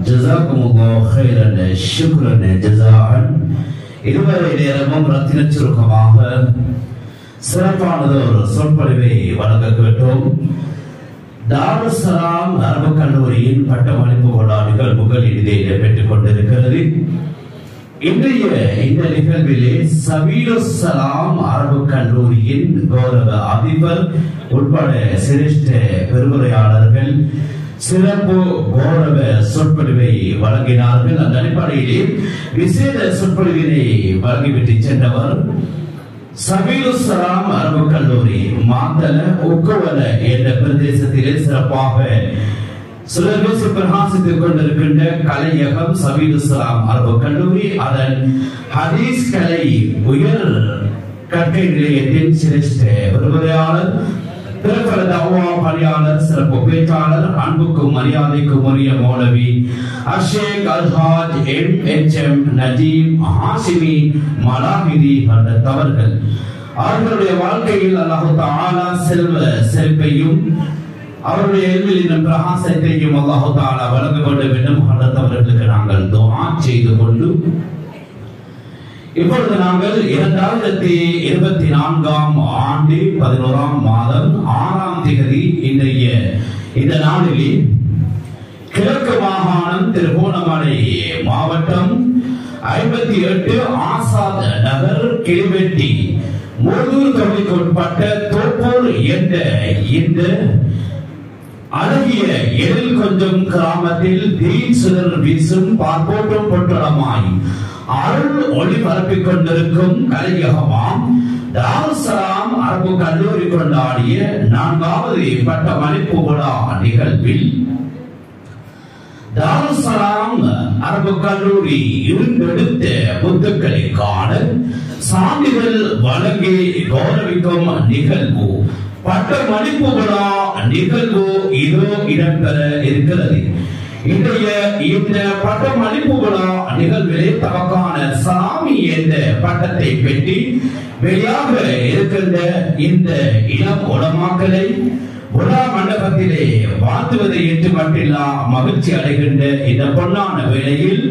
ஜஸாக்குமுல்லாஹு கைரன் ஷுக்ரன் ஜஸாஅன். இதுவரை நேரமும் ரத்தின சுருக்கமாக சிறப்பானது ஒரு சொற்பொழிவை வழங்க கேட்டோம். தாருஸ் ஸலாம் அரபு கல்லூரியின் பட்டமளிப்பு விழா நிகழ்வுகள் இதிலே பெற்றுக் கொண்டிருக்கிறது. இன்றைய இந்த நிகழ்விலே சபீலுஸ் ஸலாம் அரபு கல்லூரியின் கௌரவ அதிபர் உட்பட சிரேஷ்ட பெருமுறையாளர்கள் சிறப்பு கௌரவ சொற்பொழிவை வழங்கினார்கள். அந்த அடிப்படையிலே விசேட சொற்பொழிவினை வழங்கிவிட்டு சென்றவர் சபீலுஸ் ஸலாம் அரபு கல்லூரி மாத்தல உக்குவல என்ற பிரதேசத்திலே சிறப்பாக சுலபேசி பிரகாசித்துக் கொண்டிருக்கின்ற கலையகம் சபீலுஸ் ஸலாம் அரபு கல்லூரி, அதன் ஹதீஸ் கலை உயர் கற்கை நிலையத்தின் சிரேஷ்ட விரிவுரையாளர், பிறப்பல தஅவா பணியாளர், சிறப்பு பேச்சாளர், அன்புக்கும் மரியாதைக்கும் உரிய மௌலவி அஷேக் அல்ஹாஜ் MHM நஜீம் ஹாஷிமி மலாஹிதி அவர்கள். அவர்களுடைய வாழ்க்கையில் அல்லாஹ் தஆலா செல்வ செழிப்பையும் அவருடைய எல்மிலின் பிரகாசத்தையும் அல்லாஹ் தஆலா வழங்க வேண்டும் என்று அவர்களுக்கு நாங்கள் துஆ செய்து கொண்டு இப்பொழுது நாங்கள் 2024 ஆண்டு 11ஆம் மாதம் 6ஆம் தேதி இன்றைய இந்த நாளிலே கிழக்கு மாகாணம் திருகோணமலை மாவட்டம் 58 ஆசாத் நகர் கிளிவெட்டி மூதூர் தொகுதிக்கு உட்பட்ட தோப்பூர் என்ற இந்த அழகிய எழில் கொஞ்சம் கிராமத்தில் தீன் சுடர் வீசும் பார்ப்போட்டும் பொட்டலமாய் அருள் ஒளி பரப்பிக் கொண்டிருக்கும் கலையகமாம் தாருஸ் ஸலாம் அரபு கல்லூரி கொண்டாடிய 4வது பட்டமளிப்பு விழா நிகழ்வில் தாருஸ் ஸலாம் அரபு கல்லூரி இருந்தெடுத்த முத்துக்களை காண சான்றிதழ் வழங்கி கௌரவிக்கும் நிகழ்வு பட்டமளிப்பு விழா நிகழ்வு இதோ இடம்பெற இருக்கிறது. இன்றைய இந்த பட்டமளிப்பு விழா நிகழ்விலே தமக்கான சலாமி என்ற பட்டத்தை பெற்றி வெளியாக இருக்கின்ற இந்த இளம் உலமாக்களை விழா மண்டபத்திலே வாழ்த்துவதை ஏற்று மட்டில்லா மகிழ்ச்சி அடைகின்ற இந்த பொன்னான வேளையில்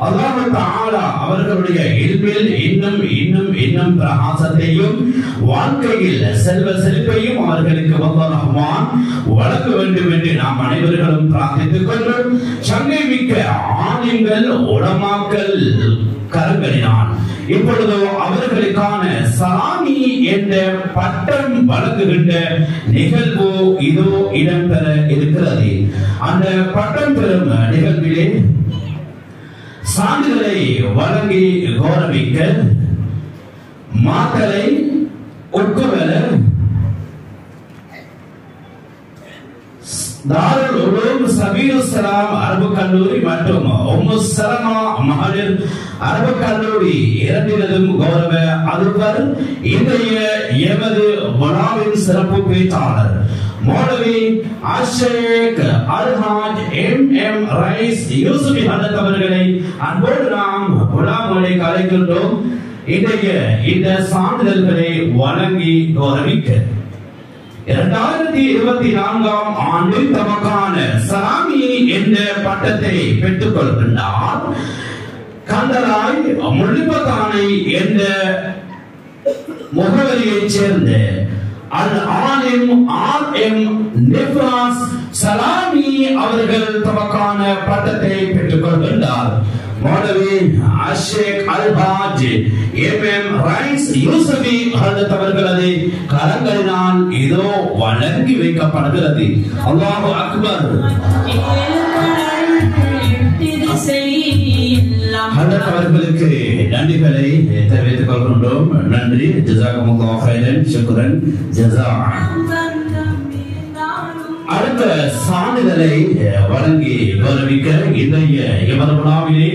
அல்லாஹ் தஆலா அவர்களுடைய இல்மில் இன்னும் இன்னும் இன்னும் பிரகாசத்தையும் வாழ்க்கையில் செல்வ செழிப்பையும் அவர்களுக்கு வல்லல்லாஹ் ரஹ்மான் வழங்க வேண்டும் என்று நாம் அனைவர்களும் பிரார்த்தித்துக் கொண்டு சங்கை மிக்க ஆலிம்கள் உலமாக்கள் கரங்களினான் இப்பொழுது அவர்களுக்கான சலாமி என்ற பட்டம் வழங்குகின்ற நிகழ்வு இதோ இடம்பெற இருக்கிறது. அந்த பட்டம் பெறும் நிகழ்விலே சான்றிதழை வழங்கி கௌரவிக்க மாத்தலை உட்குவல தாருல் உலூம் சபீலுஸ் ஸலாம் அரபு கல்லூரி மற்றும் உம்மு ஸலமா மகளிர் அரபு கல்லூரி இரண்டினதும் கௌரவ அதிபர் இன்றைய எமது விழாவின் சிறப்பு பேச்சாளர் மௌலவி அஷேக் அல்ஹாஜ் MM ரைஸ் யூசுப் அவர்களை அன்போடு நாம் விழாமொழிக்கு அழைக்கின்றோம். இன்றைய இந்த சான்றிதழ்களை வழங்கி கௌரவிக்க 2024 ஆண்டு தமக்கான சலாமி என்ற பட்டத்தை பெற்றுக் கொள்கின்றார். கந்தராய் முள்ளிப்பத்தானை என்ற முகவரியைச் சேர்ந்த அல் ஆலிம் RM நிஃப்ராஸ் சலாமி அவர்கள் தமக்கான பட்டத்தை பெற்றுக் கொள்கின்றார். மௌலவி அஷேக் அல்ஹாஜ் MM ரைஸ் யூசுப் அவர்களது கரங்களினால் இதோ வழங்கி வைக்கப்படுகிறது. அல்லாஹு அக்பர். அவர்களுக்கு நன்றிகளை தெரிவித்துக் கொள்கின்றோம். நன்றி. ஜஸாக்குமுல்லாஹு கைரன் ஷுக்ரன் ஜஸாஅன். அடுத்த சான்றிதழை வழங்கி கௌரவிக்க இன்றைய எமது விழாவிலே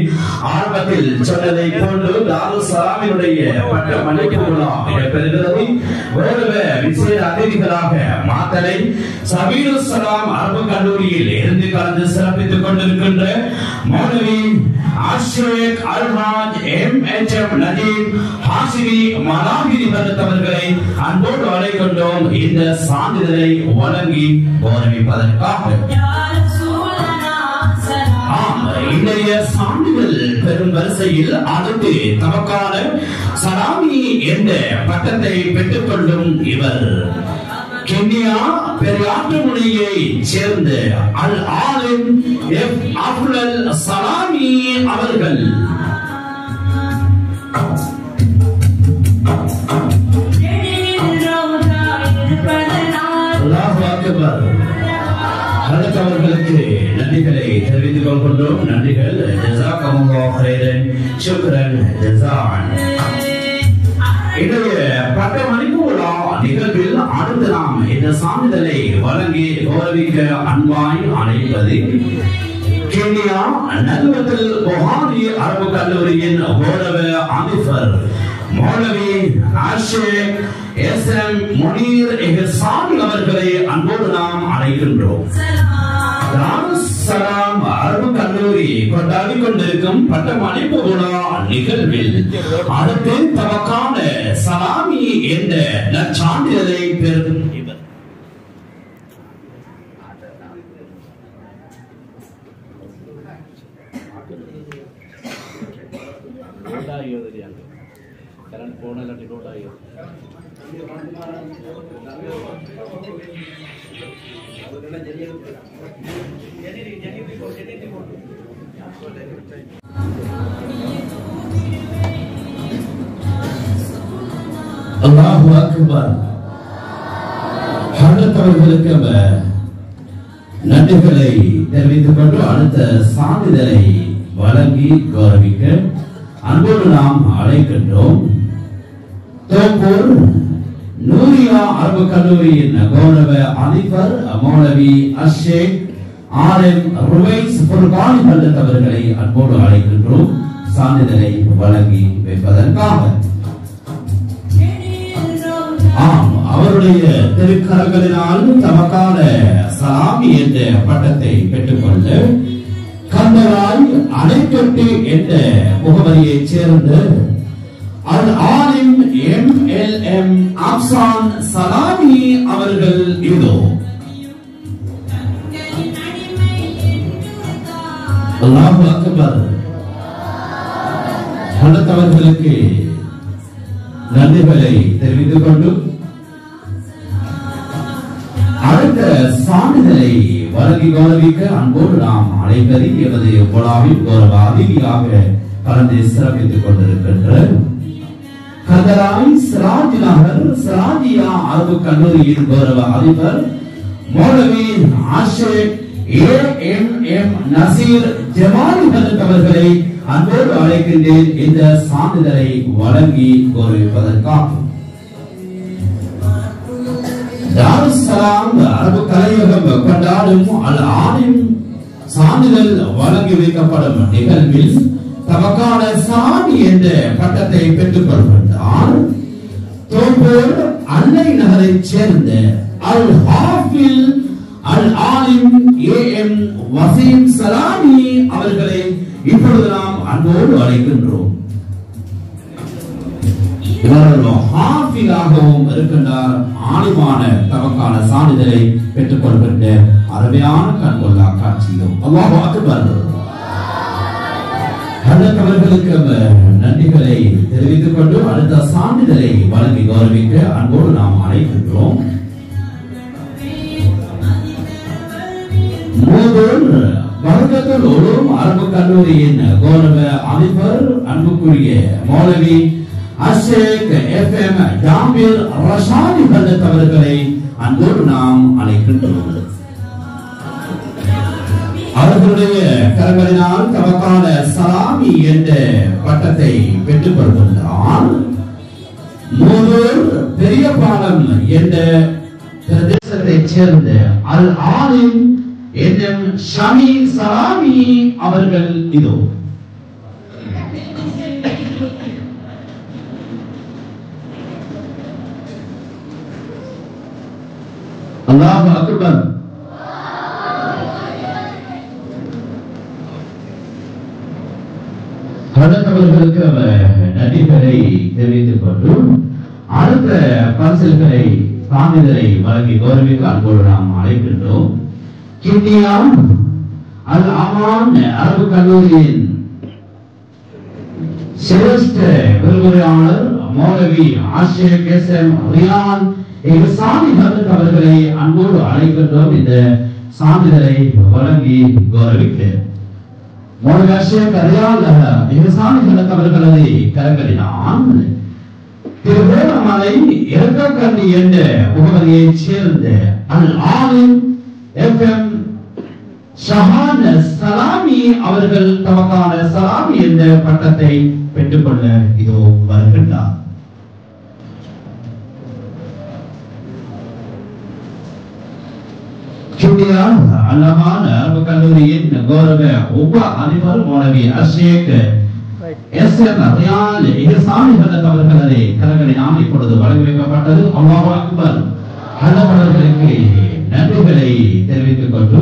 ஆரம்பத்தில் சொன்னதை போன்று தாருஸ் ஸலாமினுடைய பட்டமளிப்பு விழா இடம்பெறுகிறது. கௌரவ விசேட அதிதிகளாக மாத்தலை சபீலுஸ் ஸலாம் அரபு கல்லூரியில் இருந்து கலந்து சிறப்பித்துக் கொண்டிருக்கின்ற மௌலவி அஷேக் அல்ஹாஜ் MHM நஜீம் ஹாஷிமி மலாஹிதி அவர்களை அன்போடு அழைக்கின்றோம். இந்த சான்றிதழை வழங்கி கௌரவிப்பதற்காக சான்றிதழ் பெறும் வரிசையில் அடுத்து தமக்கான சலாமி என்ற பட்டத்தை பெற்றுக் கொள்ளும் இவர் கென்யா பெரியாற்று முனையை சேர்ந்த அல் ஆலிம் எஃப் அப்துல் சலாமி அவர்கள். அல்லாஹு அக்பர். அவர்களுக்கு நன்றிகளை தெரிவித்துக் கொள்கின்றோம். நன்றிகள். ஜஸாக்கல்லாஹு கைரன், ஷுக்ரன், ஜஸான். இன்றைய பட்டமளிப்பு விழா நிகழ்வில் அடுத்து நாம் இந்த சான்றிதழை வழங்கி கௌரவிக்க அன்பாய் அழைப்பது கென்யா நல்வத்தல் புகாரி அரபு கல்லூரியின் கௌரவ அதிபர் மௌலவி ஆஷிக் எஸ்எம் முனீர் இஹ்சான் அவர்களை அன்போடு நாம் அழைக்கின்றோம். சலாம் அரபு கல்லூரி கொண்டாடி கொண்டிருக்கும் பட்டமளிப்பு விழா நிகழ்வில் அடுத்து தமக்கான சலாமி என்ற நற்சான்றிதழை பெறும் இவர். அல்லாஹு அக்பர். அவர்களுக்கு நன்றிகளை தெரிவித்துக் கொண்டு அடுத்த சான்றிதழை வழங்கி கௌரவிக்க அன்போடு நாம் அழைக்கின்றோம். தோப்பூர் நூரியா அரபு கல்லூரியின் கௌரவ அதிபர் மௌலவி அஷேக் ஆர்எம் ருவைஸ் புர்கானி அவர்களை அன்போடு அழைக்கின்றோம் சான்றிதழை வழங்கி வைப்பதற்காக. அவருடைய திருக்கரங்களினால் தமக்கான சலாமி என்ற பட்டத்தை பெற்றுக்கொள்ள கந்தராய் அணைக்கட்டு என்ற முகவரியைச் சேர்ந்த அல் ஆலிம் எம்எல்எம் அப்சான் சலாமி அவர்கள் இதோ. அல்லாஹு அக்பர். அடுத்தவர்களுக்கு நன்றிகளை தெரிவித்துக் கொண்டு அடுத்த சான்றிதழை வழங்கி கௌரவிக்க அன்போடு நாம் அனைவரை எமது விழாவின் கௌரவ அதிதியாக கலந்து சிறப்பித்துக் கொண்டிருக்கின்ற கதராய் சிராஜ் நகர் சிராஜியா அரபு கல்லூரியின் கௌரவ அதிபர் மௌலவி ஆஷிக் ஏஎம்எம் நசீர் ஜமாலி அவர்களை அன்போடு அழைக்கின்றேன் இந்த சான்றிதழை வழங்கி கௌரவிப்பதற்காக. தாருஸ்ஸலாம் அரபு கலையகம் கொண்டாடும் அல் ஆலிம் சான்றிதழ் வழங்கி வைக்கப்படும் நிகழ்வில் தமக்கான சாமி என்ற பட்டத்தை பெற்றுக் கொள்கின்றார். தோப்பூர் அன்னை நகரைச் சேர்ந்த அல் ஹாஃபில் அல் ஆலிம் ஏஎம் வசீம் சலாமி அவர்களை இப்பொழுது நாம் அன்போடு அழைக்கின்றோம். இவர்கள் ஹாஃபிலாகவும் இருக்கின்றார். ஆலிமான தமக்கான சான்றிதழை பெற்றுக் கொள்கின்ற அருமையான கண்கொள்ளா காட்சியும். அல்லாஹு அக்பர். அவர்களுக்கு நன்றிகளை தெரிவித்துக் கொண்டு அடுத்த சான்றிதழை வழங்கி கௌரவிக்க அன்போடு நாம் அழைக்கின்றோம். பரகத்துல் உலூம் அரபு கல்லூரியின் கௌரவ அதிபர் அன்புக்குரிய மௌலவி அஷேக் எஃப்எம் ஜாபீர் ரஷாதி அவர்களை அன்போடு நாம் அழைக்கின்றோம். அவர்களுடைய கரங்களினால் தமக்கான சலாமி என்ற பட்டத்தை பெற்றுக் கொள்கின்றார். மூதூர் பெரியபாலம் என்ற பிரதேசத்தைச் சேர்ந்த அல் ஆலிம் என் ஷமி சலாமி அவர்கள் இதோ. அல்லாஹு அக்பர். அடுத்தவர்களுக்கு நன்றிகளை தெரிவித்துக் கொண்டு அடுத்த பரிசுகளை சான்றிதழை வழங்கி கௌரவிக்க அன்போடு நாம் அழைக்கின்றோம். கிண்ணியா அல் அமான் அரபு கல்லூரியின் சிரேஷ்ட விரிவுரையாளர் மௌலவி ஆஷிக் எஸ்எம் ரியான் சாமிகள் அவர்களை அன்போடு அழைக்கின்றோம். இந்த சான்றிதழை வழங்கி கௌரவிக்க மௌலவி ஆஷிக் ரியான் சாமிகள் அவர்களது கரங்களினால் திருவேணமலை இறக்கக்கண்டி என்ற முகவரியைச் சேர்ந்த அல் ஆலிம் எஃப்எம் ஷஹான் சலாமி அவர்கள் தமக்கான சலாமி என்ற பட்டத்தை பெற்றுக்கொள்ள இதோ வருகின்றார். அல்லாமான அரபு கல்லூரியின் கௌரவ உப அதிபர் மௌலவி ஆஷிக் எஸ்எம் ரியான் சாமிகள் அவர்களது கரங்களினால் இப்பொழுது வழங்கி வைக்கப்பட்டது. அல்லாஹு அக்பர். அல்லாஹ்வுக்கு நன்றிகளை தெரிவித்துக் கொண்டு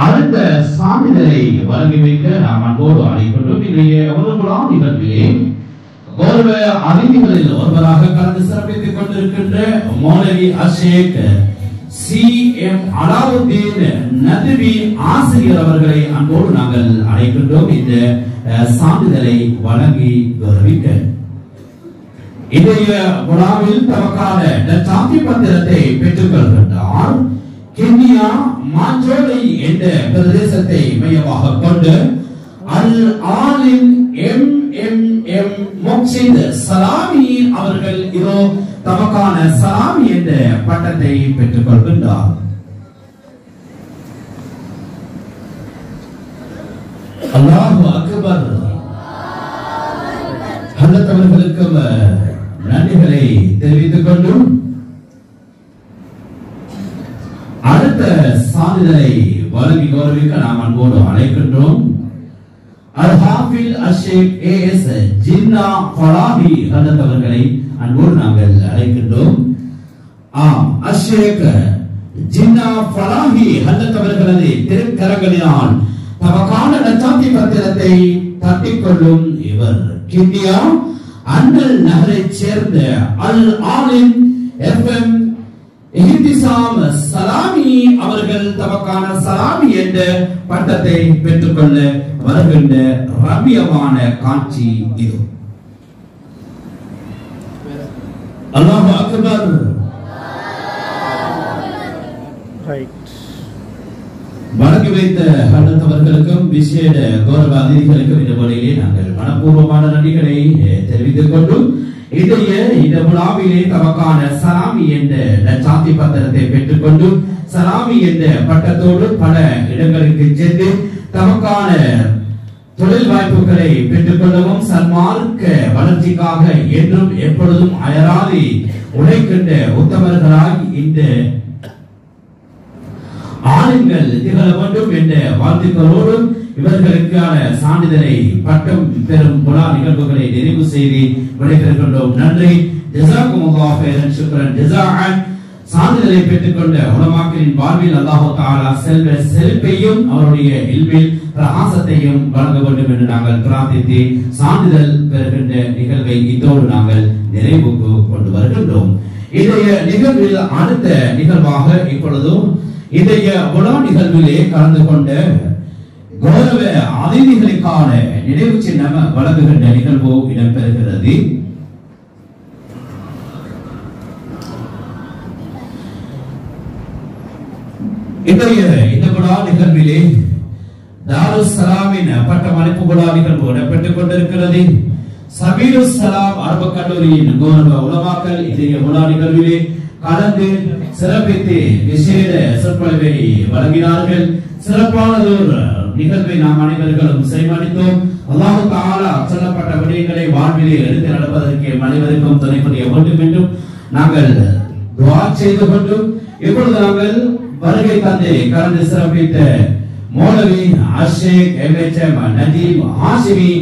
அடுத்த சான்றிதழை வழங்கி வைக்க நாம் அன்போடு அழைக்கின்றோம். இன்றைய உலகளாம் நிகழ்விலே கௌரவ அதிதிகளில் ஒருவராக கலந்து சிறப்பித்துக் கொண்டிருக்கின்ற மௌலவி ஆஷிக் சி.எம். அலாவுத்தீன் நதுவி ஆசிரியர் அவர்களை அன்போடு நாங்கள் அழைக்கின்றோம். இந்த சான்றிதழை வழங்கி கௌரவிக்க இன்றைய விழாவில் தமக்கான சாந்தி பத்திரத்தை பெற்றுக் கொள்கின்றார். கென்யா மாஞ்சோலை என்ற பிரதேசத்தை மையமாக கொண்டு அல் ஆலிம் எம் முக்ஷித் சலாமி அவர்கள் இதோ தமக்கான சலாமி என்ற பட்டத்தை பெற்றுக் கொள்கின்றார். அல்லாஹு அக்பர். ஹஜ்ரத் அவர்களுக்கு நன்றிகளை தெரிவித்துக் கொண்டும் அடுத்த சான்றிதழை வழங்கி கௌரவிக்க நாம் அன்போடு அழைக்கின்றோம். அல்-ஹாஃபில் அஷேக் ஏஎஸ் ஜின்னா ஃபலாஹி ஹஜ்ரத் அவர்களை அன்போடு நாங்கள் அழைக்கின்றோம். அஷேக் ஜின்னா ஃபலாஹி ஹஜ்ரத் அவர்களது திருக்கரங்களினால் தமக்கான நச்சாந்தி பத்திரத்தை தட்டிக்கொள்ளும் இவர் கிண்டியா அண்ணல் நகரைச் சேர்ந்த அல் ஆலிம் எஃப்எம் இஹ்திசாம் சலாமி அவர்கள் தமக்கான சலாமி என்ற பட்டத்தை பெற்றுக்கொள்ள வருகின்ற ரம்யமான காட்சி இது. அல்லாஹு அக்பர். வழங்கி வைத்த ஹஜ்ரத் அவர்களுக்கும் விசேட கௌரவ அதிதிகளுக்கும் இந்த வேளையிலே நாங்கள் மனப்பூர்வமான நன்றிகளை தெரிவித்துக் கொண்டும் இந்த விழாவிலே தமக்கான சலாமி என்ற நச்சாந்தி பத்திரத்தை பெற்றுக்கொண்டு சலாமி என்ற பட்டத்தோடு பல இடங்களுக்கு சென்று தமக்கான தொழில் வாய்ப்புகளை பெற்றுக் கொள்ளவும் சன்மார்க்க வளர்ச்சிக்காக என்றும் எப்பொழுதும் அயராது உழைக்கின்ற உத்தமர்களாய் இந்த ஆளுங்கள் திகழ வேண்டும் என்ற வாழ்த்துக்களோடு இவர்களுக்கான சான்றிதழை பட்டம் பெறும் விழா நிகழ்வுகளை நிறைவு செய்து விடைபெறுகின்றோம். நன்றி. ஜஸாக்குமுல்லாஹு ஹைரன் ஷுக்ரன் ஜஸாஅன். சான்றிதழை பெற்றுக்கொண்ட உலமாக்களின் வாழ்வில் அல்லாஹ் தஆலா செல்வத்தையும் அவருடைய இல்மில் பிரகாசத்தையும் வழங்க வேண்டும் என்று நாங்கள் பிரார்த்தித்து சான்றிதழ் பெறுகின்ற நிகழ்வை இதோடு நாங்கள் நிறைவுக்கு கொண்டு வருகின்றோம். இன்றைய நிகழ்வில் அடுத்த நிகழ்வாக இப்பொழுதும் இன்றைய விழா நிகழ்விலே கலந்து கொண்ட கௌரவ அதிதிகளுக்கான நினைவு சின்னம் வழங்குகின்ற நிகழ்வு இடம்பெறுகிறது. இன்றைய இந்த விழா நிகழ்விலே தாருஸ் சலாமின் பட்டமளிப்பு விழா நிகழ்வு இடம்பெற்றுக் கொண்டிருக்கிறது. சபீருஸ் சலாம் அரபு கல்லூரியின் கௌரவ உலமாக்கள் இன்றைய விழா நிகழ்விலே கலந்து சிறப்பித்து விசேட சொற்பொழிவை வழங்கினார்கள். சிறப்பானதொரு நிகழ்வை நாம் அனைவர்களும் செய்வடித்தோம். அல்லாஹ் தஆலா சொல்லப்பட்ட விடயங்களை வாழ்விலே எடுத்து நடப்பதற்கு அனைவருக்கும் துணை புரிய வேண்டும் என்றும் நாங்கள் துஆ செய்து கொண்டும் இப்பொழுது நாங்கள் வருகை தந்து கலந்து சிறப்பித்த மௌலவி ஆஷிக் எம் நஜீப் ஹாஷிமி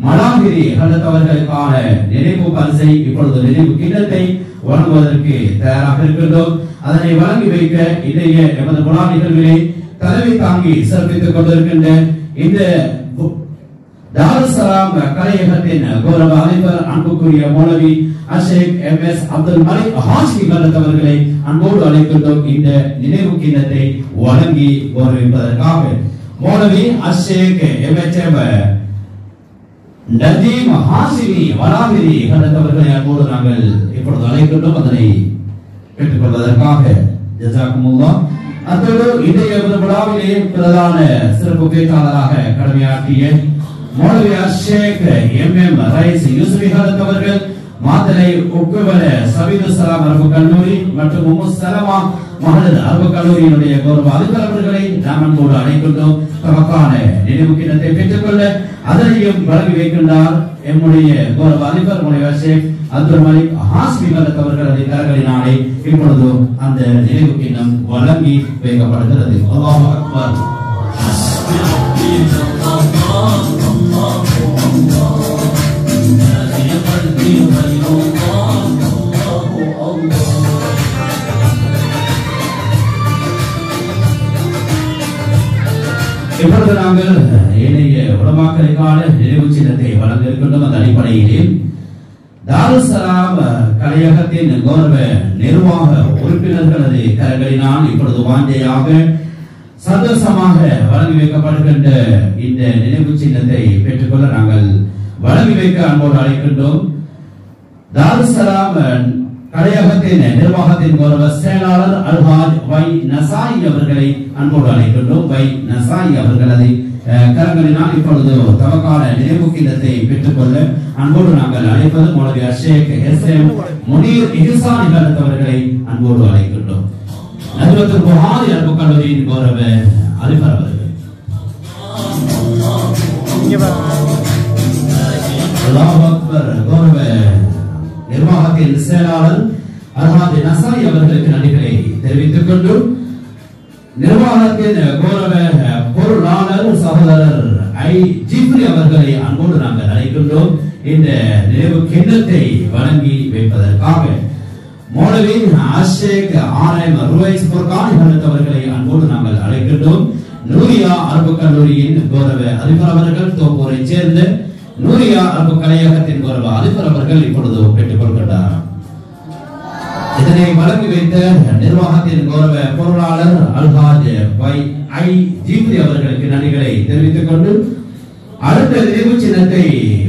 மலாகிரி ஹஜ்ரத் அவர்களுக்கான நினைவு பரிசை இப்பொழுது நினைவு கிண்ணத்தை வழங்குவதற்கு தயாராக இருக்கின்றோம். அதனை வழங்கி வைக்க இன்றைய எமது விழா நிகழ்விலே தலைமை தாங்கி சிறப்பித்துக் கொண்டிருக்கின்ற இந்த தாருஸ்ஸலாம் கலையகத்தின் கௌரவ அதிபர் அன்புக்குரிய மௌலவி அஷேக் எம்.எஸ். அப்துல் மலிக் ஹாஷிமி அவர்களை அன்போடு அழைக்கின்றோம். இந்த நினைவு கிண்ணத்தை வழங்கி கௌரவிப்பதற்காக மௌலவி அஷேக் எம்.எச்.எம். நஜீம் ஹாஷிமி வலாமிரி அவர்களை அன்போடு நாங்கள் இப்பொழுது அழைக்கின்றோம். அதனை பெற்றுக்கொள்வதற்காக ஜஸாக்குமுல்லாஹ். அத்தோடு இன்றைய விழாவிலே பிரதான சிறப்பு பேச்சாளராக கடமையாற்றிய மௌலவி அஷேக் எம்.எம். ரைஸ் யூசுஃபி அவர்கள் மாத்தளை உக்குவல சபீதுஸ்ஸலாம் அரபு கல்லூரி மற்றும் உம்மு சலமா மகளிர் அரபு கல்லூரியினுடைய கௌரவ அதிபர் அவர்களை நாம் அன்போடு அழைக்கின்றோம். தமக்கான நினைவு கிண்ணத்தை பெற்றுக்கொள்ள அதனையும் வழங்கி வைக்கின்றார் எம்முடைய கௌரவ அதிபர் மௌலவி அஷேக் அப்துல் மலிக் ஹாஷிமி அவர்களது கரங்களினாலே இப்பொழுது அந்த நினைவு கிண்ணம் வழங்கி வைக்கப்படுகிறது. அல்லாஹு அக்பர். இப்பொழுது நாங்கள் ஏனைய உலமாக்களுக்கான நினைவு சின்னத்தை வழங்க இருக்கின்றோம். அந்த அடிப்படையிலே தாருஸ்ஸலாம் கலையகத்தின் கௌரவ நிர்வாக உறுப்பினர்களது கரங்களினால் இப்பொழுது வாஞ்சையாக சந்தோஷமாக வழங்கி வைக்கப்படுகின்ற இந்த நினைவு சின்னத்தை பெற்றுக்கொள்ள நாங்கள் வழங்கி வைக்க அன்போடு அழைக்கின்றோம். தாருஸ்ஸலாம் கலையகத்தின் நிர்வாகத்தின் கௌரவ செயலாளர் அல்ஹாஜ் வை நசாயி அவர்களை அன்போடு அழைக்கின்றோம். வை நசாயி அவர்களது கரங்களினால் இப்பொழுது தமக்கான நினைவு கிண்ணத்தை பெற்றுக்கொள்ள அன்போடு நாங்கள் அழைப்பது மௌலவி அஷேக் எஸ்.எம். முனீர் இஹ்சான் அவர்களை அன்போடு அழைக்கின்றோம். நஜ்வத்துல் புகாரி அரபு கல்லூரியின் கௌரவ அதிபர் அவர்கள். அல்லாஹு அக்பர். கௌரவ நிர்வாகத்தின் செயலாளர் அல்ஹாஜ் நசாயி அவர்களுக்கு நன்றிகளை தெரிவித்துக் கொண்டு நிர்வாகத்தின் கௌரவ பொருளாளர் சகோதரர் ஐ ஜிப்ரி அவர்களை அன்போடு நாங்கள் அழைக்கின்றோம். இந்த நினைவு கிண்ணத்தை வழங்கி வைப்பதற்காக மௌலவி அஷேக் ஆர்.எம். ருவைஸ் ஃபுர்கான் அவர்களை அன்போடு நாங்கள் அழைக்கின்றோம். நூரியா அரபு கல்லூரியின் கௌரவ அதிபர் அவர்கள் தோப்பூரை சேர்ந்த நூரியா அரபு கலையகத்தின் கௌரவ அதிபர் அவர்கள் இப்பொழுது பெற்றுக் கொள்கின்றார். இதனை வழங்கி வைத்த நிர்வாகத்தின் கௌரவ பொருளாளர் அல்ஹாஜ் வை ஐ ஜிப்ரி அவர்களுக்கு நன்றிகளை தெரிவித்துக் கொண்டு அடுத்த நினைவு சின்னத்தை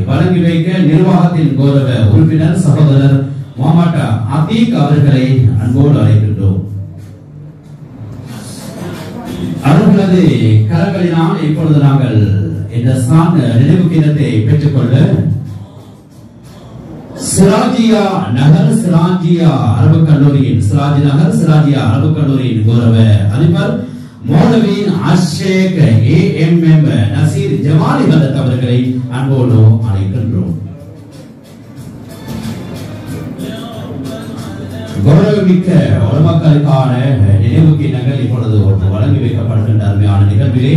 வழங்கி வைக்க நிர்வாகத்தின் கௌரவ உறுப்பினர் சகோதரர் முகமது அதீக் அவர்களை அன்போடு அழைக்கின்றோம். அவர்களது கரங்களினால் இப்பொழுது நாங்கள் இந்த நினைவு கிண்ணத்தை பெற்றுக்கொள்ள சிராஜியா நகர் சிராஜியா அரபு கல்லூரியின் சிராஜி நகர் சிராஜியா அரபு கல்லூரியின் கௌரவ அதிபர் மௌலவி அஷேக் ஏ.எம்.எம். நசீர் ஜமாலி அவர்களை அன்போடு அழைக்கின்றோம். கௌரவமிக்க உலமாக்களுக்கான நினைவு கிண்ணங்கள் இப்பொழுது வழங்கி வைக்கப்படுகின்ற அருமையான நிகழ்விலே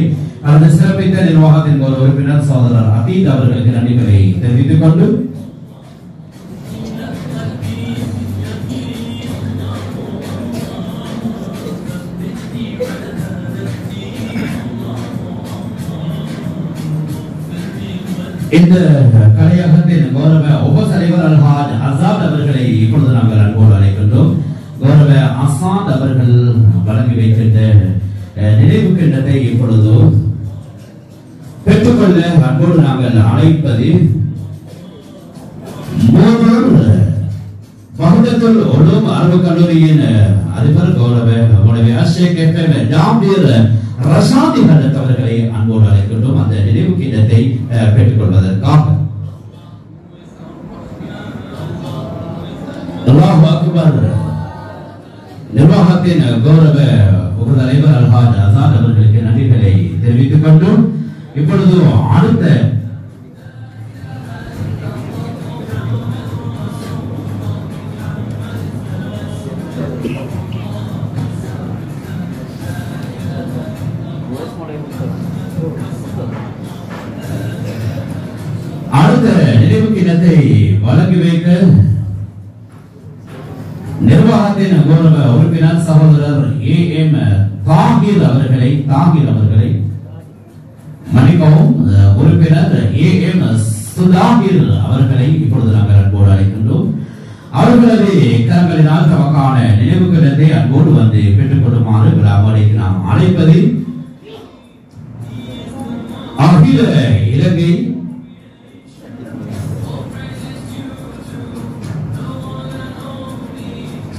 அந்த சிறப்பித்த நிர்வாகத்தின் ஒரு உறுப்பினர் சகோதரர் அதீத் அவர்களுக்கு நன்றிகளை தெரிவித்துக் கொண்டு இந்த கலையகத்தின் கௌரவ உபசலைவர் அல்ஹாஜ் அசாத் அவர்களை இப்பொழுது நாங்கள் அன்போடு அழைக்கின்றோம். கௌரவ அசாத் அவர்கள் வழங்கி வைக்கின்ற நினைவு கிண்ணத்தை இப்பொழுது பெற்றுக்கொள்ள அன்போடு நாங்கள் அழைப்பது வஹ்தத்துல் உலூம் அரபு கல்லூரியின் அதிபர் கௌரவ மௌலவி அஷேக் எம்.எம். ஜாபீர் ரஷாதி அவர்களை அன்போடு அழைக்கின்றோம். அந்த நினைவு கிண்ணத்தை பெற்றுக்கொள்வதற்காக அல்லாஹு அக்பர். நிர்வாகத்தின் கௌரவ உபதலைவர் அல்ஹாஜ் அசாத் அவர்களுக்கு நன்றிகளை தெரிவித்துக் கொண்டு இப்பொழுது அடுத்த நினைவு கிண்ணத்தை வழங்கி வைக்க நிர்வாகத்தின் கௌரவ உறுப்பினர் சகோதரர் ஏ.எம். தாகிர் அவர்களை மன்னிக்கவும் உறுப்பினர் A.M. சுதாகிர் அவர்களை இப்பொழுது நாங்கள் அன்போடு அழைக்கின்றோம். அவர்களது கரங்களினால் தமக்கான நினைவு கிண்ணத்தை அன்போடு வந்து பெற்றுக் கொள்ளுமாறு விழாமலைக்கு நாம் அழைப்பது அகில இலங்கை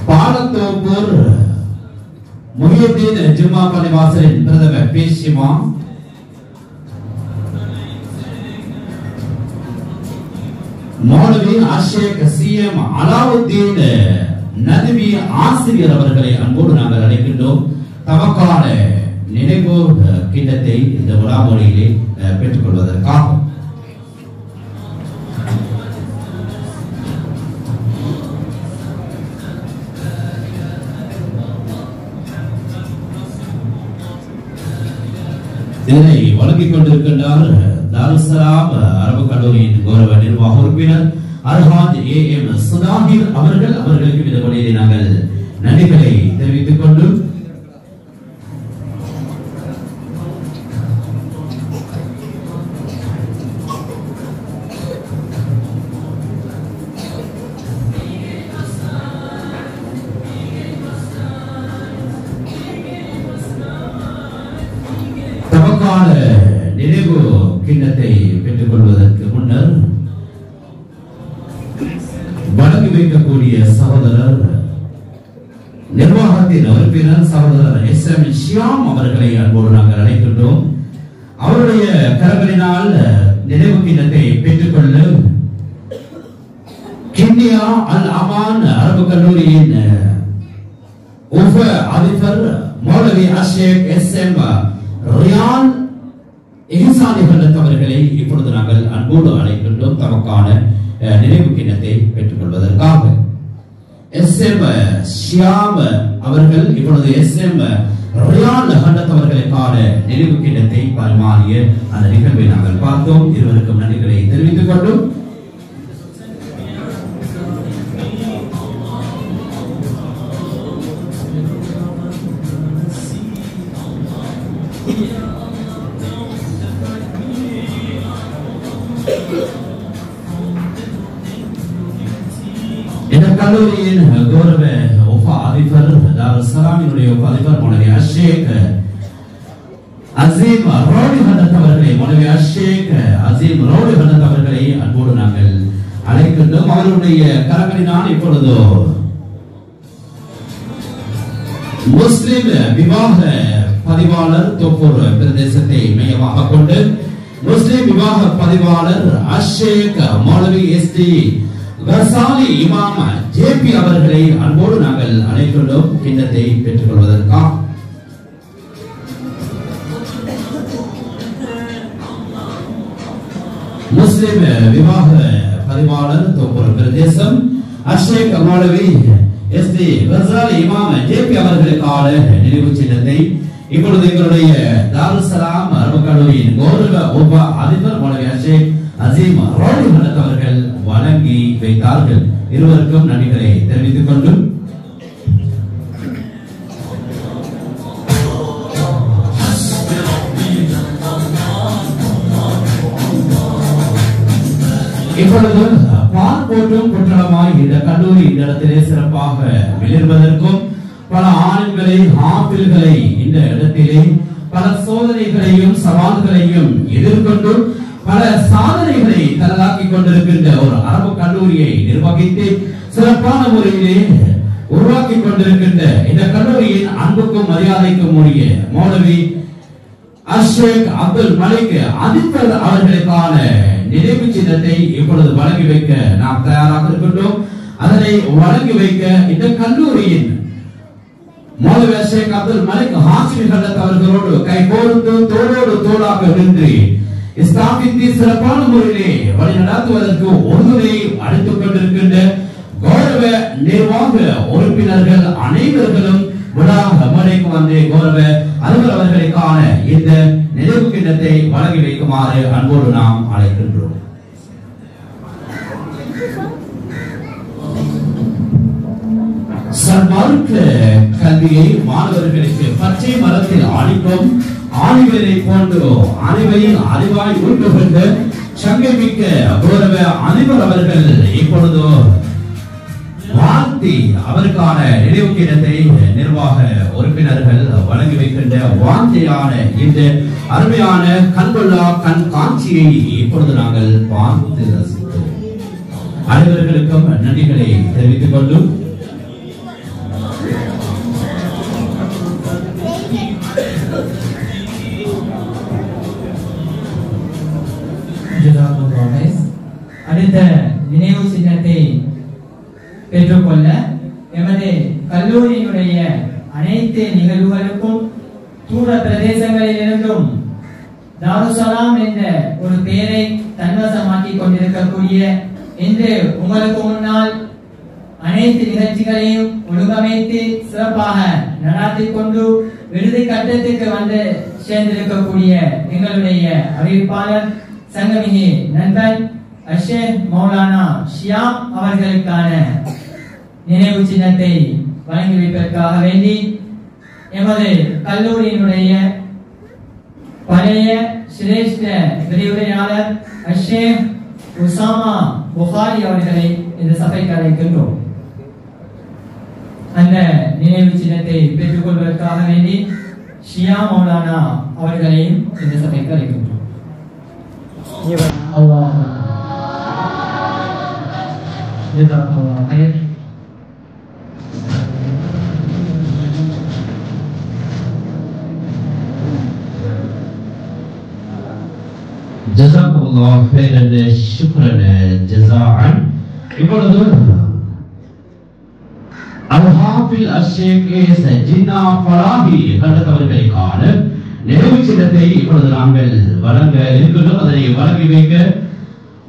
பாலத்தோப்பூர் முஹியுத்தீன் ஜும்மா பள்ளிவாசலின் பிரதம பேசிமா மௌலவி ஆஷேக் சிஎம் அலாவுத்தீன் நதுவி ஆசிரியர் அவர்களை அன்போடு நாங்கள் அழைக்கின்றோம். தமக்கான நினைவு கிண்ணத்தை இந்த விழாமொழியிலே பெற்றுக் கொள்வதற்காக இதனை வழங்கிக் கொண்டிருக்கின்றார் தாருஸ்ஸலாம் அரபு கல்லூரியின் கௌரவ நிர்வாக உறுப்பினர் அல்ஹாஜ் A.M. சுதாகிர் அவர்கள். அவர்களுக்கு இந்த வழியிலே நாங்கள் நன்றிகளை தெரிவித்துக் கொண்டு தமக்கான நினைவு கிண்ணத்தை பெற்றுக் கொள்வதற்கு முன்னர் வழங்கி வைக்கக்கூடிய சகோதரர் நிர்வாகத்தின் உறுப்பினர் சகோதரர் S.M. ஷியாம் அவர்களை அன்போடு நாங்கள் அழைக்கின்றோம். அவருடைய கரங்களினால் நினைவு கிண்ணத்தை பெற்றுக்கொள்ள கிண்ணியா அல் அமான் அரபு கல்லூரியின் உப அதிபர் மௌலவி ஆஷேக் S.M. ரியான் இஹ்சானி ஹல்லத் அவர்களை இப்பொழுது நாங்கள் அன்போடு அழைக்கின்றோம். தமக்கான நினைவு கிண்ணத்தை பெற்றுக் கொள்வதற்காக S.M. ஷியாம் அவர்கள் இப்பொழுது S.M. ரியான் ஹல்லத் அவர்களுக்கான நினைவு கிண்ணத்தை பரிமாறிய அந்த நிகழ்வை நாங்கள் பார்த்தோம். இருவருக்கும் நன்றிகளை தெரிவித்துக் கொண்டோம். இந்த கல்லூரியின் கௌரவ உப அதிபர் தாருஸ்ஸலாமினுடைய உப அதிபர் மௌலவி ஆஷேக் அசீம் ரோடி ஹல்லத் அவர்களை மௌலவி ஆஷேக் அசீம் ரோடி ஹல்லத் அவர்களை அன்போடு நாங்கள் அழைக்கின்றோம். அவருடைய கரங்களினால் இப்பொழுது முஸ்லிம் விவாக பதிவாளர் தோப்பூர் பிரதேசத்தை மையமாக கொண்டு முஸ்லிம் விவாக பதிவாளர் ஆஷேக் மௌலவி S.D. கசாலி இமாம் JP அவர்களை அன்போடு நாங்கள் அழைக்கின்றோம் கிண்ணத்தை பெற்றுக் கொள்வதற்காக. முஸ்லிம் விவாக பதிவாளர் தோப்பூர் பிரதேசம் ஆஷேக் மௌலவி S.D. கசாலி இமாம் JP அவர்களுக்கான நினைவு சின்னத்தை இப்பொழுது எங்களுடைய தாருஸ்ஸலாம் அரபு கல்லூரியின் கௌரவ உப அதிபர் மௌலவி ஆஷேக் அசீம் ரோடி ஹல்லத் அவர்கள் வழங்கி வைத்தார்கள். இருவருக்கும் நன்றிகளை தெரிவித்துக் கொண்டு இப்பொழுது பால் போற்றும் குற்றமாய் இந்த கல்லூரி இந்த இடத்திலே சிறப்பாக வெளிவருவதற்கும் பல ஆண்களை ஆப்பிள்களை இந்த இடத்திலே பல சோதனைகளையும் சவால்களையும் எதிர்கொண்டு பல சாதனைகளை தனதாக்கி கொண்டிருக்கின்ற ஒரு அரபு கல்லூரியை நிர்வகித்து சிறப்பான முறையிலே உருவாக்கி கொண்டிருக்கின்ற இந்த கல்லூரியின் அன்புக்கும் மரியாதைக்கும் உரிய மௌலவி ஆஷேக் அப்துல் மலிக் அதிபர் அவர்களுக்கான நினைவு சின்னத்தை இப்பொழுது வழங்கி வைக்க நாம் தயாராக இருக்கின்றோம். அதனை வழங்கி வைக்க இந்த கல்லூரியின் மௌலவி ஆஷேக் அப்துல் மலிக் ஹாஷிமி ஹல்லத் அவர்களோடு கைகோர்த்து தோளோடு தோளாக நின்று இஸ்லாமின் சிறப்பான முறையிலே வழிநடத்துவதற்கு உறுதுணை அளித்துக் கொண்டிருக்கின்ற கௌரவ நிர்வாக உறுப்பினர்கள் அனைவர்களும் விழா மேடைக்கு வந்து கௌரவ அதிபர் அவர்களுக்கான இந்த நினைவு கிண்ணத்தை வழங்கி வைக்குமாறு அன்போடு நாம் அழைக்கின்றோம். சன்மார்க்க கல்வியை மாணவர்களுக்கு பச்சை மரத்தில் அளிக்கும் ஆணிகளை போன்று அறிவையில் அறிவாய் ஊட்டுகின்ற சங்கமிக்க கௌரவ அதிபர் அவர்கள் இப்பொழுது வாழ்த்தி அவருக்கான நினைவு கிடத்தை நிர்வாக உறுப்பினர்கள் வழங்கி வைக்கின்ற வார்த்தையான இந்த அருமையான கண்கொள்ளா கண்காட்சியை இப்பொழுது நாங்கள் பார்த்து ரசித்தோம். அனைவர்களுக்கும் நன்றிகளை தெரிவித்துக் கொள்ளும். அடுத்த நினைவு சின்னத்தை பெற்றுக்கொள்ள எமது கல்லூரியினுடைய அனைத்து நிகழ்வுகளுக்கும் தூர பிரதேசங்களில் இருந்தும் தாருசலாம் என்ற ஒரு பெயரை தன்வசமாக்கி கொண்டிருக்கக்கூடிய இன்று உங்களுக்கு முன்னால் அனைத்து நிகழ்ச்சிகளையும் ஒழுங்கமைத்து சிறப்பாக நடாத்தி கொண்டு விருது கட்டத்துக்கு வந்து சேர்ந்திருக்கக்கூடிய எங்களுடைய அறிவிப்பாளர் சங்கமிகி நண்பன் அஷேக் மௌலானா ஷியாம் அவர்களுக்கான நினைவு சின்னத்தை வழங்கி வைப்பதற்காக வேண்டி எமது கல்லூரியினுடைய பழைய சிரேஷ்ட விரிவுரையாளர் அஷேக் உசாமா புகாரி அவர்களை இந்த சபைக்கு அழைக்கின்றோம். அந்த நினைவு சின்னத்தை பெற்றுக் கொள்வதற்காக வேண்டி ஷியா மௌலானா அவர்களையும் இந்த சபைக்கு அழைக்கின்றோம். ஜஸாக்கல்லாஹு ஹைரன் ஷுக்ரன் ஜஸாஅன். இப்பொழுது அல்-ஹாஃபில் அஷேக் ஜின்னா ஃபராஹி அவர்களுக்கான நினைவு சின்னத்தை இப்பொழுது நாங்கள் வழங்க இருக்கின்றோம். அதனை வழங்கி வைக்க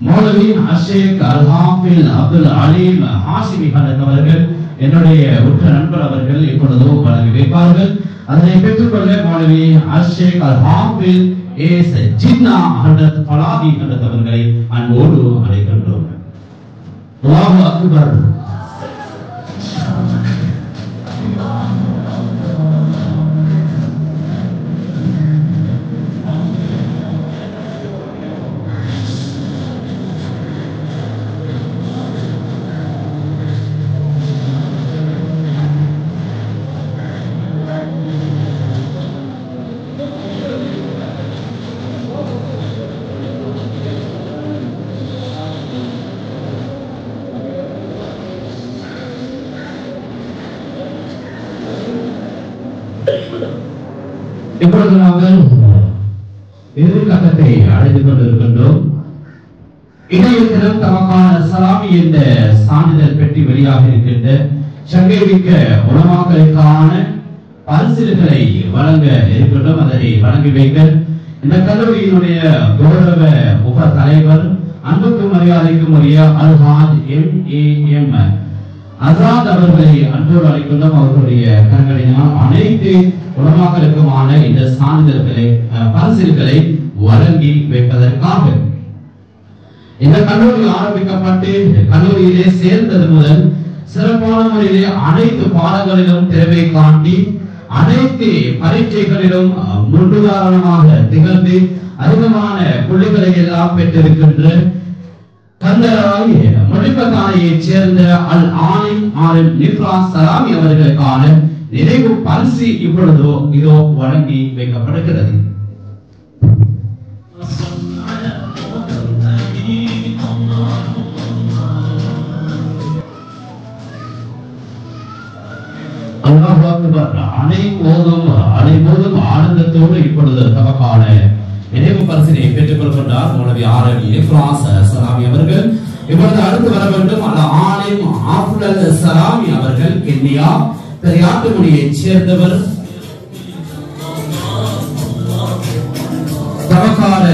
மௌலவி அஷேக் அல்-ஹாஃபில் அப்துல் அலீம் ஹாஷிமி அவர்கள் என்னுடைய உற்ற நண்பர் அவர்கள் இப்பொழுது வழங்கி வைப்பார்கள். அதனை பெற்றுக்கொள்ள மௌலவி அஷேக் அல்-ஹாஃபில் ஜின்னா ஹஜ்ரத் ஃபலாஹி அவர்களை அன்போடு அழைக்கின்றோம். அல்லாஹு அக்பர். இப்பொழுது நாங்கள் இறுதிக்கட்டத்தை அடைந்து கொண்டிருக்கின்றோம். இன்றைய தினம் தமக்கான சலாமி என்ற சான்றிதழ் பெட்டி வெளியாக இருக்கின்ற சங்கமிக்க உலமாக்களுக்கான பரிசில்களை வழங்க இருக்கின்றோம். அதனை வழங்கி வைக்க இந்த கல்லூரியினுடைய கௌரவ உப தலைவர் அன்புக்கும் மரியாதைக்கும் உரிய அல்ஹாஜ் MAM அசாத் அவர்களை அன்போடு அழைக்கின்றோம். அவர்களுடைய கரங்களினால் அனைத்து உலமாக்களுக்குமான இந்த சான்றிதழ்களை பரிசில்களை வழங்கி வைப்பதற்காக இந்த கல்லூரி ஆரம்பிக்கப்பட்டு கல்லூரியிலே சேர்ந்தது முதல் சிறப்பான முறையிலே அனைத்து பாடங்களிலும் திறமை காட்டி அனைத்து பரீட்சைகளிலும் முன்னுதாரணமாக திகழ்ந்து அதிகமான புள்ளிகளை எல்லாம் பெற்றிருக்கின்ற கந்தராய் மொழிப்பத்தானையைச் சேர்ந்த அல் ஆலிம் ஆரிஃப் நிஃப்ராஸ் சலாமி அவர்களுக்கான நினைவு பரிசு இப்பொழுதோ இதோ வழங்கி வைக்கப்படுகிறது. அல்லாஹ் அக்பர். அனைவரும் ஆனந்தத்தோடு இப்பொழுது தமக்கான நினைவு பரிசினை பெற்றுக் கொள்கின்றார் மௌலவி ஆரிஃப் நிஃப்ராஸ் சலாமி அவர்கள். இப்பொழுது அடுத்து வர வேண்டும் அல் ஆலிம் ஆஃப்லல் சலாமி அவர்கள் கென்யா பெரியாட்டுமொழியைச் சேர்ந்தவர். தமக்கான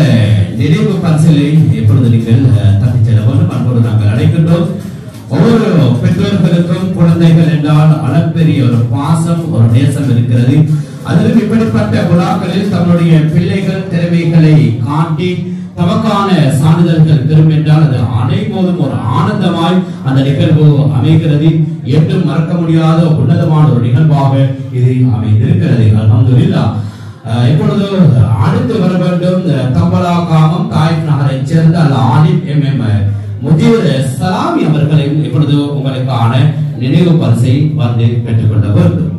நினைவு பரிசிலை எப்பொழுது நீங்கள் தட்டிச் செல்ல வேண்டும் அன்போடு நாங்கள் அழைக்கின்றோம். ஒவ்வொரு பெற்றோர்களுக்கும் குழந்தைகள் என்றால் அளப்பெரிய ஒரு பாசம் ஒரு நேசம் இருக்கிறது. அதிலும் இப்படிப்பட்ட விழாக்களில் தன்னுடைய பிள்ளைகள் திறமைகளை காட்டி தமக்கான சான்றிதழ்கள் பெறும் என்றால் அது அனைவரும் ஒரு ஆனந்தமாய் அந்த நிகழ்வு அமைகிறது. என்றும் மறக்க முடியாத உன்னதமான ஒரு நிகழ்வாக இது அமைந்திருக்கிறது. அல்ஹம்துலில்லாஹ். இப்பொழுது அடுத்து வர வேண்டும் தம்பலா காமம் தாயிப் நகரை சேர்ந்த ஆலிம் MM முஜீர் சலாமி அவர்களை இப்பொழுது உங்களுக்கான நினைவு பரிசை வந்து பெற்றுக்கொள்ள வேண்டும்.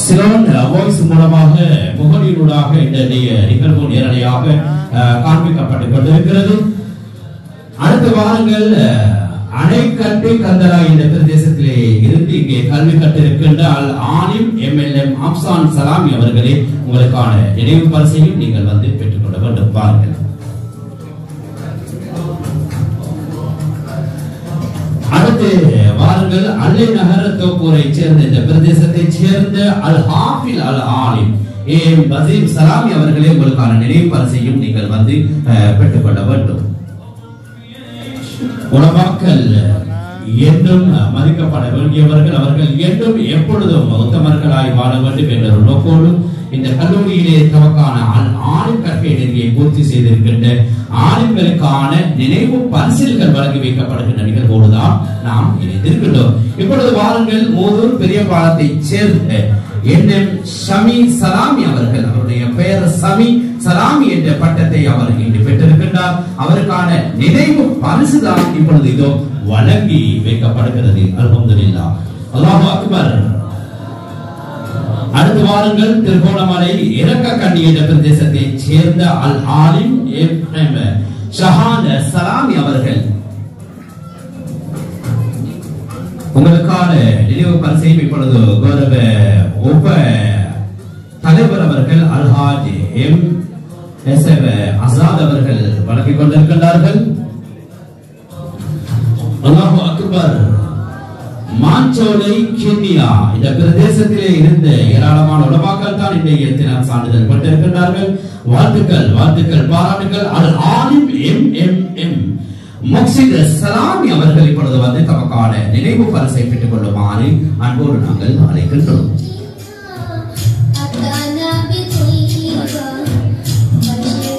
சிலோன் வாய்ஸ் மூலமாக முகநூலாக இந்த நிகழ்வு நேரடியாக காண்பிக்கப்பட்டுக் கொண்டிருக்கிறது. அடுத்த வாரங்கள் அணைக்கட்டு கந்தரா இந்த பிரதேசத்திலே இருந்து இங்கே கல்வி கற்றிருக்கின்ற ஆலிம் MLM அப்சான் சலாமி அவர்களே உங்களுக்கான நினைவு பரிசையும் நீங்கள் வந்து பெற்றுக்கொள்ள வேண்டும். பாருங்கள். அடுத்து வாருங்கள் அல்லை நகர தோப்பூரை சேர்ந்த இந்த பிரதேசத்தை சேர்ந்த ஹாஃபில் ஆலிம் பசீம் சலாமி அவர்களே உங்களுக்கான நினைவு பரிசையும் நீங்கள் வந்து பெற்றுக்கொள்ள வேண்டும். உலமாக்கள் என்றும் மதிக்கப்பட வேண்டியவர்கள், அவர்கள் என்றும் எப்பொழுதும் உத்தமர்களாய் வாழ வேண்டும் என்ற ஒரு நோக்கோடு இந்த கல்லூரியிலே தமக்கான ஆலிம் கற்கை நெறியை பூர்த்தி செய்திருக்கின்ற ஆலிம்களுக்கான நினைவு பரிசில்கள் வழங்கி வைக்கப்படுகின்ற நிகழ்வோடுதான் நாம் இணைந்திருக்கின்றோம். இப்பொழுது வாருங்கள் மூதூர் பெரிய பாலத்தை சேர்ந்த MM ஷமி சலாமி அவர்கள், அவருடைய பெயர் ஷமி சலாமி என்ற பட்டத்தை அவர் இன்று பெற்றிருக்கின்றார். அவருக்கான நினைவு பரிசுதான் இப்பொழுது இதோ வழங்கி வைக்கப்படுகிறது. அல்ஹம்துலில்லாஹ், அல்லாஹு அக்பர். அடுத்து வாருங்கள் திருகோணமலை இரக்கக்கண்ணி என்ற பிரதேசத்தை சேர்ந்த ஆலிம் ஷஹான் சலாமி அவர்கள் உங்களுக்கான நினைவு பரிசை இப்பொழுது கௌரவ உப தலைவர் அவர்கள் அல்ஹாஜ் MSF அசாத் அவர்கள் வழங்கிக் கொண்டிருக்கின்றார்கள். அல்லாஹு அக்பர். மாஞ்சோலை கிண்ணியா இந்த பிரதேசத்திலே இருந்த ஏராளமான உலமாக்கள் தான் இன்றைய தினம் சான்றிதழ் பெற்றிருக்கின்றார்கள். வாழ்த்துக்கள், வாழ்த்துக்கள், பாராட்டுகள். ஆலிம் MM முக்ஸித் சலாமி அவர்கள் இப்பொழுது வந்து தமக்கான நினைவு பரிசை பெற்றுக் கொள்ளுமாறு அன்போடு நாங்கள் அழைக்கின்றோம்.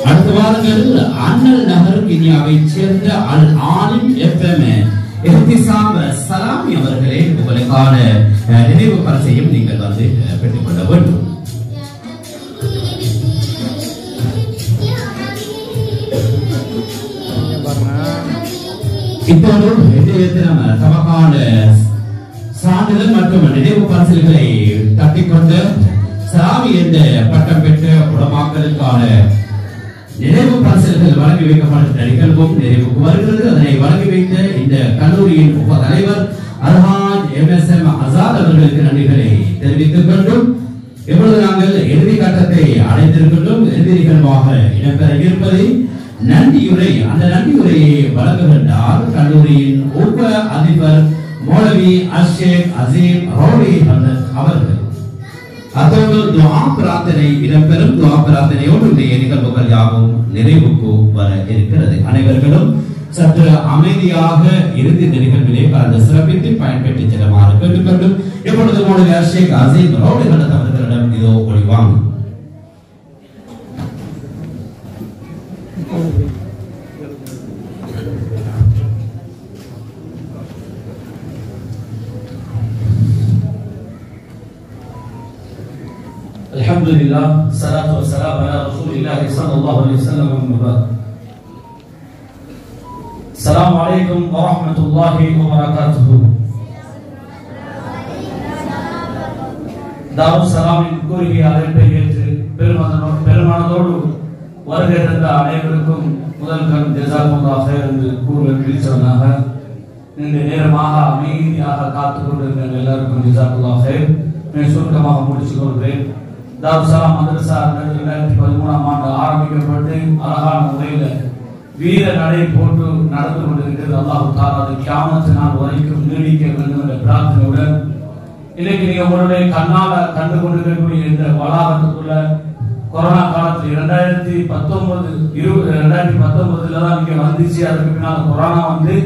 அடுத்த வாரங்கள் அண்ணல் நகர் கினியாவை சேர்ந்த ஆலிம் FM இஹ்திசாம் சலாமி அவர்களே உங்களுக்கான நினைவு பரிசையும் நீங்கள் வந்து பெற்றுக் கொள்ள வேண்டும். இப்போது தமக்கான சான்றிதழ் மற்றும் நினைவு பரிசுகளை தட்டிக்கொண்டு சலாமி என்ற பட்டம் பெற்ற உலமாக்களுக்கான நினைவு பரிசுகள் வழங்கி வைக்கப்படுகின்ற நிகழ்வும் நிறைவுக்கு வருகிறது. அதனை வழங்கி வைத்த இந்த கல்லூரியின் உப தலைவர் அல்ஹாஜ் MSM அசாத் அவர்களுக்கு நன்றிகளை தெரிவித்துக் கொண்டும் இப்பொழுது நாங்கள் இறுதி கட்டத்தை அடைந்திருக்கின்றோம். இறுதி நிகழ்வாக இடம்பெற இருப்பதை நன்றியுரை, அந்த நன்றியுரையை வழங்குகின்றார் கல்லூரியின் உப அதிபர் மௌலவி அஷேக் அசீம் ரௌலி அவர்கள். அதோடு துஆ பிரார்த்தனை இடம்பெறும். துஆ பிரார்த்தனையோடு இந்த நிகழ்வுகள் யாவும் நிறைவுக்கு வர இருக்கிறது. அனைவர்களும் சற்று அமைதியாக இறுதி நிகழ்விலே கலந்து சிறப்பித்து பயன்பெற்று செல்லுமாறு கேட்டுக்கொண்டும் இப்பொழுது மௌலவி அஷேக் அசீம் ரௌலி அவர்களிடம் இதோ ஒளிவாங்க. Alhamdulillah, salatu wassalamu ala Rasulillah sallallahu alaihi wasallam. Assalamualaikum warahmatullahi wabarakatuh. தாருஸ்ஸலாமின் கோரிக்கை அழைப்பை ஏற்று பெருமானதோடு வருகை தந்த அனைவருக்கும் முதல் கண் ஜஸாக்குமுல்லாஹ் ஹைர் என்று கூறுவதற்கு விழிச்சவனாக நீண்ட நேரமாக அமைதியாக காத்துக் கொண்டிருக்கிற எல்லாருக்கும் ஜஸாக்குமுல்லாஹ் ஹைர். நான் சுருக்கமாக முடித்துக் கொள்கிறேன். தாருஸ்ஸலாம் மதரசா 2013ஆம் ஆண்டு ஆரம்பிக்கப்பட்டு அழகான முறையில் வீர நடை போட்டு நடந்து கொண்டிருக்கிறது. அல்லாஹ் தஆலா அது கியாமத் நாள் வரைக்கும் நீடிக்க வேண்டும் என்ற பிரார்த்தனையுடன் இன்னைக்கு நீங்க உங்களுடைய கண்ணால கண்டு கொண்டிருக்கக்கூடிய இந்த வளாகத்துக்குள்ள கொரோனா காலத்தில் 2019 தான் நீங்க வந்துச்சு. அதுக்கு பின்னால கொரோனா வந்து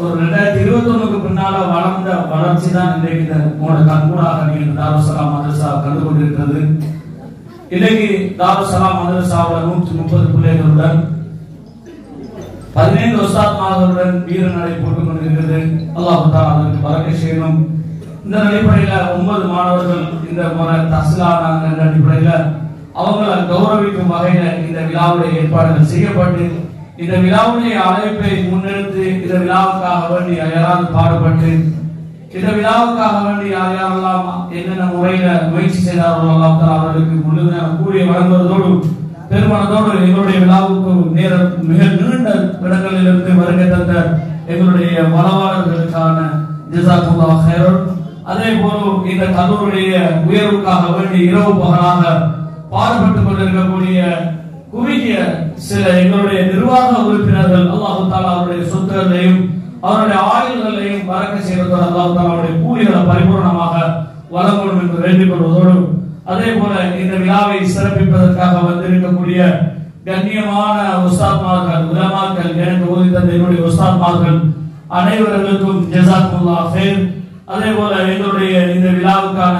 ஒரு 2021க்கு பின்னால வளர்ந்த வளர்ச்சி தான் இன்றைக்கு இந்த கண்கூடாக நீங்க தாருஸ்ஸலாம் மதரசா கண்டு கொண்டிருக்கிறது. இன்னைக்கு தாருஸ்ஸலாம் மதரசாவோட 130 பிள்ளைகளுடன் 15 உஸ்தாத்மார்களுடன் வீர நடை போட்டுக் கொண்டிருக்கிறது. அல்லாஹ் தஆலா அதற்கு பரக்கத் செய்யணும். இந்த அடிப்படையில 9 மாணவர்கள் இந்த முறை தஸ்லானாங்க என்ற அடிப்படையில அவங்களை கௌரவிக்கும் வகையில இந்த விழாவுடைய ஏற்பாடுகள் செய்யப்பட்டு இந்த விழாவுடைய அழைப்பை முன்னெடுத்து இந்த விழாவுக்காக வேண்டி யாராவது பாடுபட்டு இந்த விழாவுக்காக வேண்டி யாரெல்லாம் என்னென்ன முறையில முயற்சி செய்தார்களோ அவர்களுக்கு முழுமையாக கூடிய வழங்குவதோடு பெருமானதோடு எங்களுடைய விழாவுக்கு மிக நீண்ட இடங்களிலிருந்து வருகை தந்த எங்களுடைய வளவாளர்களுக்கான ஜஸாக்குல்லாஹ் ஹைரன். அதே போல இந்த கல்லூரியுடைய உயர்வுக்காக வேண்டி இரவு பகலாக பாடுபட்டுக் கொண்டிருக்கக்கூடிய குறுகிய சில எங்களுடைய நிர்வாக உறுப்பினர்கள் அல்லாஹ் தஆலா அவருடைய சொத்துக்களையும் அவருடைய ஆயுள்களையும் பறக்க செய்வதோடு அல்லாஹ் தஆலா அவருடைய கூலிகளை பரிபூர்ணமாக வழங்கணும் என்று வேண்டிக் கொள்வதோடு அதே போல இந்த விழாவை சிறப்பிப்பதற்காக வந்திருக்கக்கூடிய கண்ணியமான உஸ்தாத்மார்கள் உலமாக்கள் எனக்கு ஓதி தந்த என்னுடைய உஸ்தாத்மார்கள் அனைவர்களுக்கும் ஜஸாக்குல்லாஹ் ஹைர். அதே போல எங்களுடைய இந்த விழாவுக்கான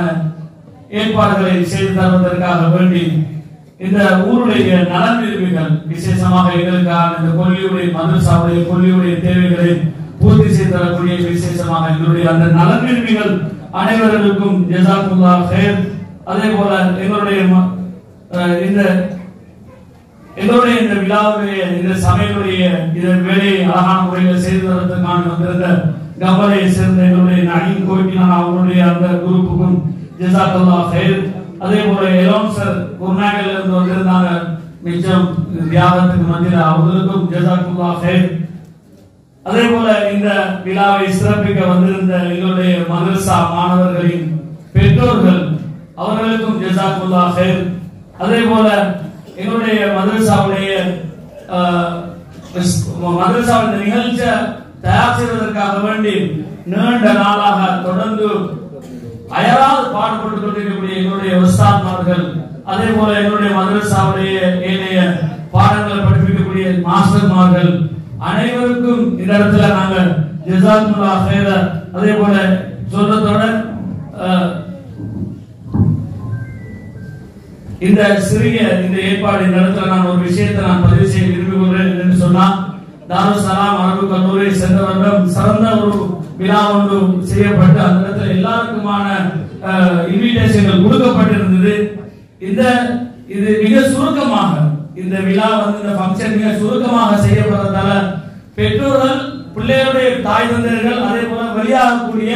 ஏற்பாடுகளை செய்து தருவதற்காக வேண்டி இந்த ஊருடைய நலன் விரும்பிகள் விசேஷமாக எங்களுக்கான இந்த கொல்லியுடைய மதரசாவுடைய கொல்லியுடைய தேவைகளை பூர்த்தி செய்து தரக்கூடிய விசேஷமாக எங்களுடைய அந்த நலன் விரும்பிகள் அனைவர்களுக்கும் ஜஸாக்குல்லாஹ் ஹைர். அதே போல எங்களுடைய இந்த விழாவுடைய இந்த சபையுடைய இந்த வேலையை அழகான முறையில் செய்து தரத்துக்கான வந்திருந்த கபலை சேர்ந்த எங்களுடைய நகீன் கோயிலான அவங்களுடைய அந்த குரூப்புக்கும் ஜஸாக்கல்லாஹ் ஹைர். அதே போல எலோன்சர் குர்நாகல்ல இருந்து வந்திருந்தாங்க மிச்சம் தியாகத்துக்கு மத்தியில் அவர்களுக்கும் ஜஸாக்கல்லாஹ் ஹைர். அதே போல இந்த விழாவை சிறப்பிக்க வந்திருந்த எங்களுடைய மதரசா மாணவர்களின் பெற்றோர்கள் அவர்களுக்கும் ஜஸாக்குல்லாஹ் ஹைர். அதே போல எங்களுடைய மதரசாவுடைய நிகழ்ச்சியை தயார் செய்வதற்காக வேண்டி நீண்ட நாளாக தொடர்ந்து அயராது பாடுபட்டுக் கொண்டிருக்கக்கூடிய எங்களுடைய உஸ்தாத்மார்கள் அதே போல எங்களுடைய மதரசாவுடைய ஏனைய பாடங்களை படிப்பிக்கக்கூடிய மாஸ்டர்மார்கள் அனைவருக்கும் இந்த இடத்துல நாங்கள் ஜஸாக்குல்லாஹ் ஹைர். அதே போல சொல்றதோட இந்த சிறிய இந்த ஏற்பாடு இந்த இடத்துல நான் ஒரு விஷயத்தை நான் பதிவு செய்ய விரும்புகிறேன் என்று சொன்னா தாருஸ்ஸலாம் அரபு கல்லூரி சென்ற வருடம் சிறந்த ஒரு விழா ஒன்று செய்யப்பட்டு அந்த இடத்துல எல்லாருக்குமான இன்விடேஷன்கள் கொடுக்கப்பட்டிருந்தது. இது மிக சுருக்கமாக இந்த விழா இந்த ஃபங்க்ஷன் மிக சுருக்கமாக செய்யப்படுறதால பெற்றோர்கள் பிள்ளைகளுடைய தாய் தந்தையர்கள் அதே போல வெளியாகக்கூடிய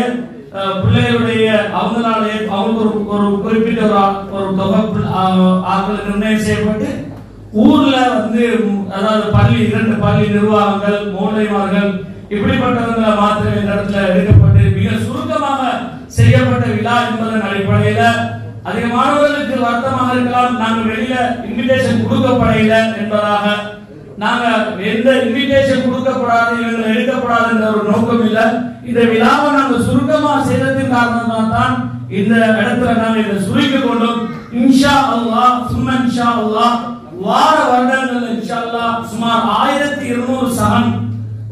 பிள்ளைகளுடைய அவங்களால அவங்களுக்கு ஒரு குறிப்பிட்ட ஒரு தொகை ஆட்கள் நிர்ணயம் செய்யப்பட்டு ஊர்ல அதாவது இரண்டு பள்ளி நிர்வாகங்கள் மோலைமார்கள் இப்படிப்பட்டவங்களை மாத்திரம் இந்த இடத்துல எடுக்கப்பட்டு மிக சுருக்கமாக செய்யப்பட்ட விழா என்பதன் அடிப்படையில அதிகமானவர்களுக்கு வருத்தமாக இருக்கலாம். நாங்கள் வெளியில இன்விடேஷன் கொடுக்கப்படையில என்பதாக நாங்க எந்த இன்விடேஷன் கொடுக்கப்படாது இவங்களை எடுக்கப்படாது என்ற ஒரு நோக்கம் இல்ல. இந்த விழாவை நாங்க சுருக்கமா செய்ததின் காரணமாக தான் இந்த இடத்துல நாங்க இதை சுருக்கிக் கொண்டோம். இன்ஷா அல்லாஹ் சும்மா இன்ஷா அல்லாஹ் வார வருடங்கள் இன்ஷா அல்லாஹ் சுமார் 1200 சஹன்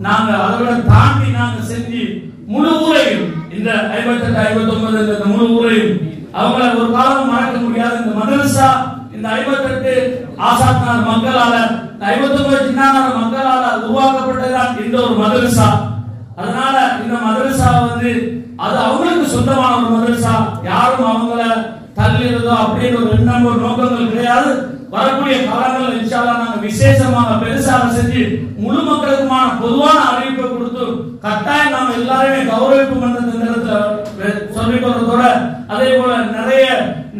நாங்க அதோட தாண்டி நாங்க செஞ்சு முழு ஊரையும் இந்த 58 59 இந்த முழு ஊரையும் அவங்கள ஒரு காலம் மறக்க முடியாது. இந்த மதரசா இந்த 58 ஆசாத்னார் மக்களால 59 ஜின்னானார் மக்களால உருவாக்கப்பட்டதான் இந்த ஒரு மதரசா. அதனால இந்த மதரசா அது அவங்களுக்கு சொந்தமான ஒரு மதரசா. யாரும் அவங்கள தள்ளிறதோ அப்படின்னு ஒரு எண்ணம் ஒரு நோக்கங்கள் கிடையாது. வரக்கூடிய காலங்கள் இன்ஷா அல்லாஹ் நாங்க விசேஷமாக பெருசாக செஞ்சு முழு மக்களுக்குமான பொதுவான அறிவிப்பை கொடுத்து கட்டாயம் நாம எல்லாருமே கௌரவிப்பு மன்றத்தில் சொல்லிக் கொள்றதோட அதே போல நிறைய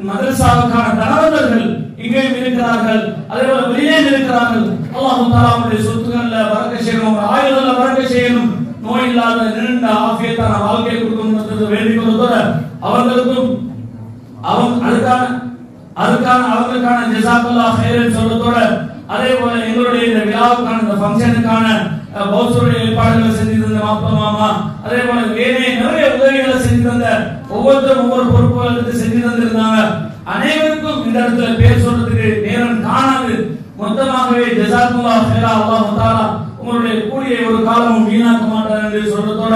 மதரசாவுக்கான தனவந்தர்கள் இங்கேயும் இருக்கிறார்கள், அதே போல வெளியே இருக்கிறார்கள். அல்லாஹ் தஆலா அவருடைய சொத்துக்கள்ல பரக்கத் செய்யணும், ஆயுள்ல பரக்கத் செய்யணும், நோய் இல்லாத நீண்ட ஆஃபியத்தான வாழ்க்கை கொடுக்கணும் என்று வேண்டிக் கொள்வதோட அவர்களுக்கும் அவங்களுக்கான ஜஸாக்கல்லாஹ் ஹைரன் சொல்றதோட அதே போல எங்களுடைய இந்த விழாவுக்கான இந்த ஃபங்க்ஷனுக்கான பௌசருடைய ஏற்பாடுகளை செஞ்சு தந்த மாப்பா மாமா அதே போல நிறைய உதவிகளை செஞ்சு தந்த ஒவ்வொருத்தரும் ஒவ்வொரு பொறுப்புகளை எடுத்து செஞ்சு தந்திருந்தாங்க. அனைவருக்கும் இந்த இடத்துல பேர் சொல்றதுக்கு நேரம் காணாது. மொத்தமாகவே ஜஸாக்கல்லாஹ் ஹைரா அல்லாஹ் தஆலா உங்களுடைய கூடிய ஒரு காலமும் வீணாக்க மாட்டார் என்று சொல்றதோட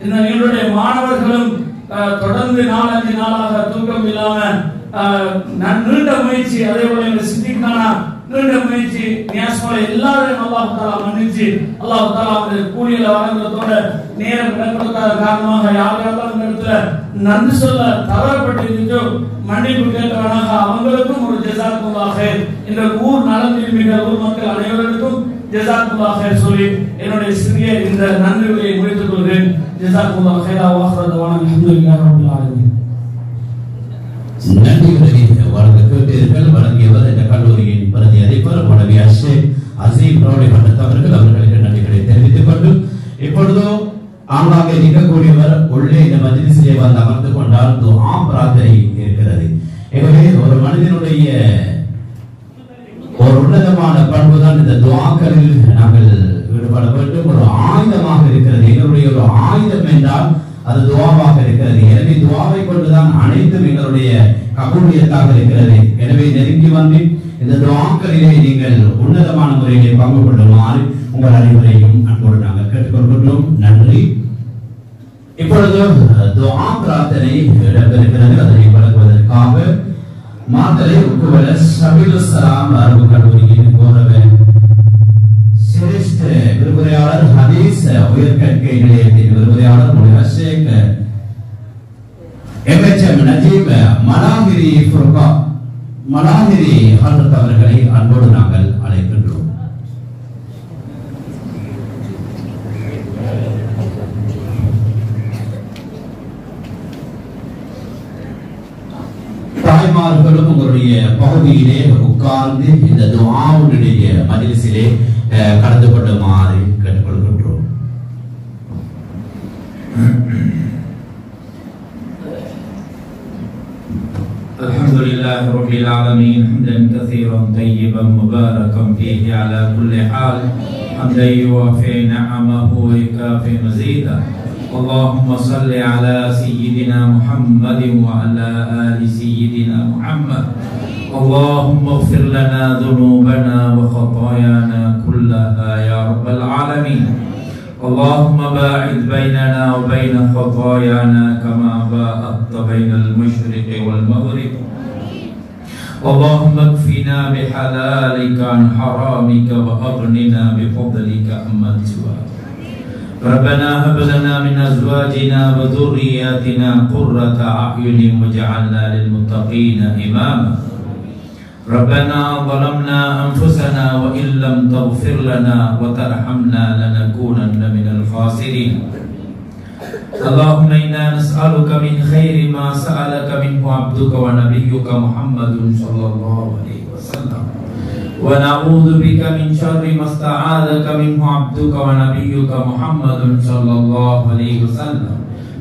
இந்த எங்களுடைய மாணவர்களும் தொடர்ந்து 4-5 நாளாக தூக்கம் இல்லாம நீண்ட முயற்சி அதே போல இந்த சித்திக்கான நீண்ட முயற்சி நியாசமலை எல்லாரையும் அல்லாஹ் தஆலா மன்னிச்சு அல்லாஹ் தஆலா அவருடைய கூலியில வழங்குறதோட நேரம் கொடுக்காத காரணமாக யாரெல்லாம் இந்த இடத்துல நன்றி சொல்ல தவறப்பட்டிருந்தோ மன்னிப்பு கேட்டவனாக அவங்களுக்கும் ஒரு ஜஸாக்குல்லாஹ் ஹைர். இந்த ஊர் நலம் விரும்பிய ஊர் மக்கள் அனைவருக்கும் ஜஸாக்குல்லாஹ் ஹைர் சொல்லி என்னுடைய சிறிய இந்த நன்றியை முடித்துக் கொள்கிறேன். ஜஸாக்குல்லாஹ் ஹைரா வ ஆஃபிரதவானா அல்ஹம்துலில்லாஹி ரப்பில் ஆலமீன். நன்றிகளை வழங்க கேட்டீர்கள். வழங்கியவர் இந்த கல்லூரியின் பிரதி அதிபர் மௌலவி ஷேக் அசீம் ரோடி பட்டத்தவர்கள். அவர்களுக்கு நன்றிகளை தெரிவித்துக் கொண்டு இப்பொழுதோ ஆங்காங்கே நிற்கக்கூடியவர் உள்ளே இந்த மஜ்லிஸிலே வந்து அமர்ந்து கொண்டால் துஆ பிரார்த்தனை இருக்கிறது. எனவே ஒரு மனிதனுடைய ஒரு உன்னதமான பண்புதான் இந்த துஆக்களில் நாங்கள் ஈடுபட வேண்டும். ஒரு ஆயுதமாக இருக்கிறது. எங்களுடைய ஒரு ஆயுதம் என்றால் அது துஆவாக இருக்கிறது. எனவே துஆவை கொண்டுதான் அனைத்தும் எங்களுடைய கபூலியத்தாக இருக்கிறது. எனவே நெருங்கி வந்து இந்த துஆக்களிலே நீங்கள் உன்னதமான முறையிலே பங்கு கொள்ளுமாறு உங்கள் அனைவரையும் அன்போடு நாங்கள் கேட்டுக்கொள்கின்றோம். நன்றி. இப்பொழுது துஆ பிரார்த்தனை இடம்பெறுகிறது. அதனை வழங்குவதற்காக மாத்தலை உக்குவல சபீலுஸ் ஸலாம் அரபு கல்லூரியின் கௌரவ சிரேஷ்ட விரிவுரையாளர் ஹதீஸ் உயர்கல்வி நிலையத்தின் விரிவுரையாளர் மௌலவி ஷேக் எம்எச்எம் நஜீப் மலாஹிரி ஹஜ்ரத் அவர்களை அன்போடு நாங்கள் அழைக்கின்றோம். தாய்மார்களும் உங்களுடைய பகுதியிலே உட்கார்ந்து இந்த துஆவுடைய மஜ்லிஸிலே கலந்து கொள்ளுமாறு கேட்டுக்கொள்கின்றோம். الحمد لله رب العالمين حمدا كثيرا طيبا مباركا فيه على كل حال حمدا يوافي نعمه ويكافئ مزيدا. اللهم صل على سيدنا محمد وعلى آل سيدنا محمد. اللهم اغفر لنا ذنوبنا وخطايانا كلها يا رب العالمين. اللهم باعد بيننا وبين خطايانا كما باعدت بين المشرق والمغرب. اللهم اكفنا بحلالك عن حرامك واغننا بفضلك عمن سواك. ربنا هب لنا من ازواجنا وذرياتنا قرة اعين واجعلنا للمتقين اماما. ربنا ظلمنا انفسنا وان لم تغفر لنا وترحمنا لنكونن من الخاسرين. اللهم انا نسالك من خير ما سالك منه عبدك ونبيك محمد صلى الله عليه وسلم ونعوذ بك من شر ما استعاذك منه عبدك ونبيك محمد صلى الله عليه وسلم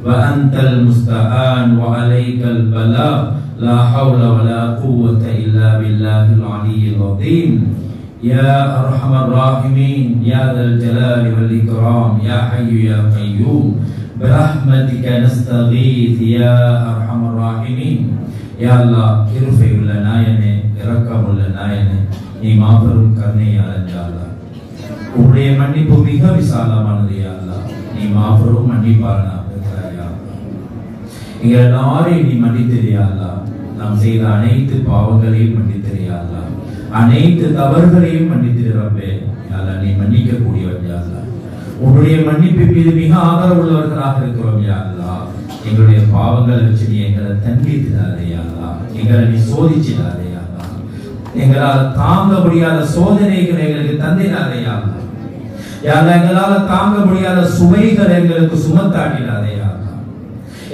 وأنت المستعان وعليك البلاغ لا حول ولا قوة إلا بالله العلي العظيم. يا أرحم الراحمين يا ذا الجلال والإكرام يا حي يا قيوم برحمتك نستغيث يا أرحم الراحمين. يا الله ارفع لنا ينه ارحم لنا ينه நீ மாபெரும் கருணையாளன் யா அல்லாஹ். உன்னுடைய மன்னிப்பு மிக விசாலமானது யா அல்லாஹ். நீ மாபெரும் மன்னிப்பாளனாக இருக்கிறாய் யா அல்லாஹ். எங்கள் எல்லாரையும் நீ மன்னித்திரு யா அல்லாஹ். நாம் செய்த அனைத்து பாவங்களையும் மன்னித்திரு யா அல்லாஹ். அனைத்து தவறுகளையும் மன்னித்திரு ரப்பே யா அல்லாஹ். நீ மன்னிக்க கூடியவன் யா அல்லாஹ். உன்னுடைய மன்னிப்பு மீது மிக ஆதரவுள்ளவர்களாக இருக்கிறோம் யா அல்லாஹ். எங்களுடைய பாவங்களை வச்சு நீ எங்களை தண்டித்திடாதே யா அல்லாஹ். எங்களை நீ சோதிச்சிடாதே யா அல்லாஹ். எங்களால் தாங்க முடியாத சோதனைகளை எங்களுக்கு தந்திடாதே யா அல்லாஹ். யா அல்லாஹ் எங்களால தாங்க முடியாத சுமைகளை எங்களுக்கு சுமத்தாட்டிடாதே யா அல்லாஹ்.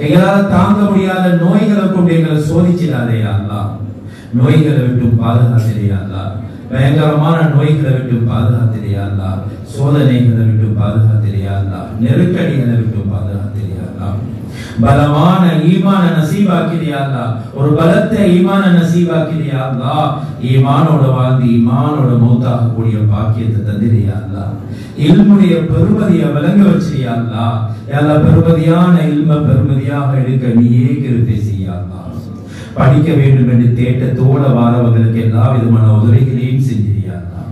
எங்களால தாங்க முடியாத நோய்களை கொண்டு எங்களை சோதிச்சிடாதே யா அல்லாஹ். நோய்களை விட்டு பாதுகாத்திரே யா அல்லாஹ். பயங்கரமான நோய்களை விட்டு பாதுகாத்திரே யா அல்லாஹ். சோதனைகளை விட்டு பாதுகாத்திரே யா அல்லாஹ். நெருக்கடிகளை விட்டு பாதுகாத்திரே யா அல்லாஹ். பலமான ஈமான நசீபாக்கிறியா யா அல்லாஹ். ஒரு பலத்த ஈமான நசீபாக்கிறியா யா அல்லாஹ். ஈமானோட வாழ்ந்து ஈமானோட மௌத்தாக கூடிய பாக்கியத்தை தந்திரியா யா அல்லாஹ். இல்முடைய பெருமதியை விளங்க வச்சிரியா யா அல்லாஹ். யா அல்லாஹ் பெருமதியான இல்ம பெருமதியாக எடுக்க நீயே கிருபை செய்ய யா அல்லாஹ். படிக்க வேண்டும் என்று தேட்டத்தோட வாரவர்களுக்கு எல்லா விதமான உதவிகளையும் செஞ்சிரியா யா அல்லாஹ்.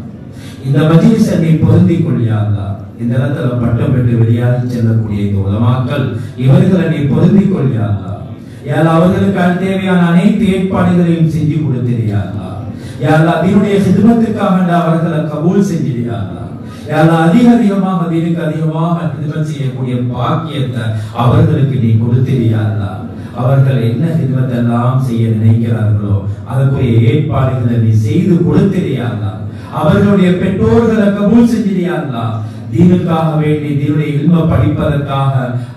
இந்த மஜ்லிஸை நீ பொருந்திக் கொள்ளியா யா அல்லாஹ். இந்த இடத்துல பட்டம் பெற்று வெளியாகி செல்லக்கூடிய இந்த உலமாக்கள் இவர்களை நீ பொருந்திக் கொள்ளியா அல்லாஹ். யா அல்லாஹ் அவர்களுக்கு தேவையான அனைத்து ஏற்பாடுகளையும் செஞ்சு கொடுத்திரியா அல்லாஹ். யா அல்லாஹ் தீனுடைய ஹித்மத்துக்காக அவர்களை கபூல் செஞ்சிரியா அல்லாஹ். யா அல்லாஹ் அதிகமாக தீனுக்கு அதிகமாக ஹித்மத் செய்யக்கூடிய பாக்கியத்தை அவர்களுக்கு நீ கொடுத்திரியா அல்லாஹ். அவர்கள் என்ன ஹித்மத்தெல்லாம் செய்ய நினைக்கிறார்களோ அதற்குரிய ஏற்பாடுகளை நீ செய்து கொடுத்திரியா அல்லாஹ். அவர்களுடைய பெற்றோர்களை கபூல் செஞ்சிரியா அல்லாஹ். தீனுக்காக வேண்டி தீனுடைய இல்ம படிப்பதற்காக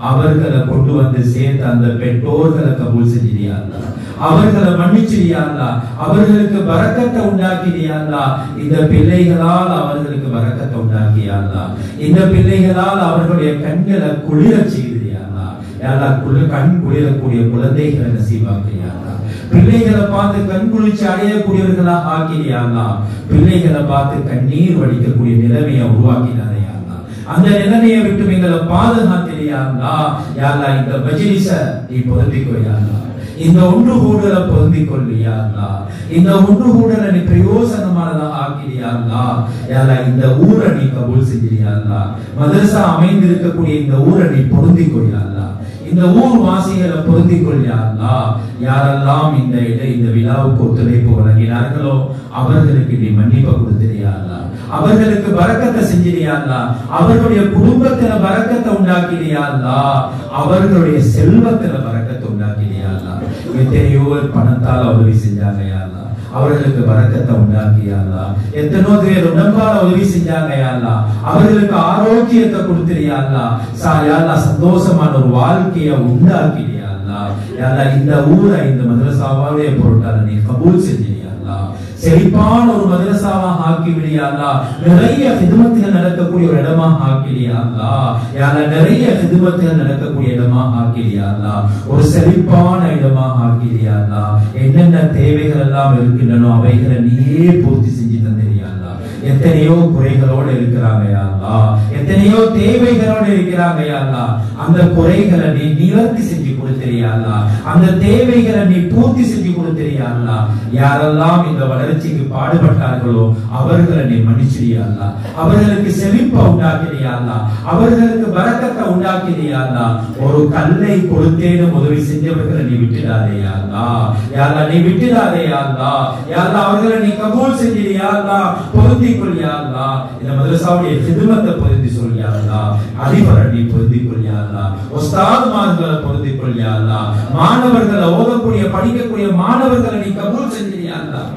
அவர்களை கொண்டு வந்து சேர்த்து அந்த பெற்றோர்களை கபூல் செஞ்சிரியா அல்லாஹ். அவர்களை மன்னிச்சிரியா அல்லாஹ். அவர்களுக்கு பரக்கத்தை உண்டாக்கிறியா அல்லாஹ். இந்த பிள்ளைகளால் அவர்களுக்கு பரக்கத்தை உண்டாக்கியா அல்லாஹ். இந்த பிள்ளைகளால் அவர்களுடைய கண்களை குளிர செய்தியா அல்லாஹ். யா அல்லாஹ், கண் குளிரக்கூடிய குழந்தைகளை நசீபாக்கிறியா அல்லாஹ். பிள்ளைகளை பார்த்து கண் குளிர்ச்சி அடையக்கூடியவர்களாக ஆக்கிறியா அல்லாஹ். பிள்ளைகளை பார்த்து கண்ணீர் வடிக்கக்கூடிய நிலைமையை உருவாக்கினாரே அல்லாஹ். அந்த நிலைமையை விட்டு எங்களை பாதுகாத்திரியா அல்லாஹ். யா அல்லாஹ், இந்த மஜ்லிஸ நீ பொருந்திக்கோ யா அல்லாஹ். இந்த ஒன்று கூடல பொருந்திக் கொள்ளியா அல்லாஹ். இந்த ஒன்று கூடல நீ பிரயோசனமானதாக ஆக்கிறியா அல்லாஹ். யா அல்லாஹ், இந்த ஊரை நீ கபூல் செஞ்சிரியா அல்லாஹ். மதரசா அமைந்திருக்கக்கூடிய இந்த ஊரை நீ பொருந்திக் கொள்ளியா அல்லாஹ். இந்த ஊர் வாசிகளை பொருந்திக் கொள்ளியா அல்லாஹ். யாரெல்லாம் இந்த விழாவுக்கு ஒத்துழைப்பு வழங்கினார்களோ அவர்களுக்கு நீ மன்னிப்பு கொடுத்திரியா அல்லாஹ். அவர்களுக்கு பரக்கத்தை செஞ்சிரியா அல்லாஹ். அவர்களுடைய குடும்பத்தில பரக்கத்தை உண்டாக்கிறியா அல்லாஹ். அவர்களுடைய செல்வத்தில பரக்கத்தை உண்டாக்கிறியா அல்லாஹ். எத்தனையோ பணத்தால் உதவி செஞ்சாங்க யா அல்லாஹ். அவர்களுக்கு பரக்கத்தை உண்டாக்கியா அல்லாஹ். எத்தனையோ பேர் உடம்பால உதவி செஞ்சாங்க யா அல்லாஹ். அவர்களுக்கு ஆரோக்கியத்தை கொடுத்திரியா அல்லாஹ். யா அல்லாஹ், சந்தோஷமான ஒரு வாழ்க்கையை உண்டாக்கிறியா அல்லாஹ். யா அல்லாஹ், இந்த ஊரை இந்த மதரசாவாவே பொருட்டால நீ கபூல் செஞ்சிரியா அல்லாஹ். செழிப்பான ஒரு மதரசாவாக ஆக்கி விடியா அல்லாஹ். நிறைய ஹிதுமத்துகள் நடக்கக்கூடிய ஒரு இடமாக ஆக்கிறியா அல்லாஹ். யா அல்லாஹ், நிறைய ஹிதுமத்துகள் நடக்கக்கூடிய இடமாக ஆக்கிறியா அல்லாஹ். ஒரு செழிப்பான இடமாக ஆக்கிறியா அல்லாஹ். என்னென்ன தேவைகள் எல்லாம் இருக்கின்றனோ அவைகளை நீயே பூர்த்தி செஞ்சு தந்திரியா அல்லாஹ். எத்தனையோ குறைகளோடு இருக்கிறாங்க யா அல்லாஹ். எத்தனையோ தேவைகளோடு இருக்கிறாங்க யா அல்லாஹ். அந்த குறைகளை நீ நிவர்த்தி செஞ்சு கொடுத்திரியா அல்லாஹ். அந்த தேவைகளை நீ பூர்த்தி செஞ்சு கொடுத்திரியா அல்லாஹ். யாரெல்லாம் இந்த வளர்ச்சிக்கு பாடுபட்டார்களோ அவர்களை நீ மன்னிச்சிரியா அல்லாஹ். அவர்களுக்கு செழிப்பை உண்டாக்கிறியா அல்லாஹ். அவர்களுக்கு பரக்கத்தை உண்டாக்கிறியா அல்லாஹ். ஒரு கல்லை கொடுத்தேன்னு உதவி செஞ்சவர்களை நீ விட்டுடாதே யா அல்லாஹ். யா அல்லாஹ், நீ விட்டுடாதே யா அல்லாஹ். யா அல்லாஹ், அவர்களை நீ கபூல் செஞ்சிரியா அல்லாஹ். பொருந்திக் கொள்ளியா அல்லாஹ். இந்த மதரசாவுடைய ஹிதுமத்தை பொருந்தி சொல்லியா அல்லாஹ். அதிபரை நீ பொருந்திக் கொள்ளியா அல்லாஹ். உஸ்தாதுமார்களை பொருந்திக் கொள்ளியா அல்லாஹ். மாணவர்களை ஓதக்கூடிய படிக்கக்கூடிய மாணவர்களை நீ கபூல் செஞ்சிரியா அல்லாஹ்.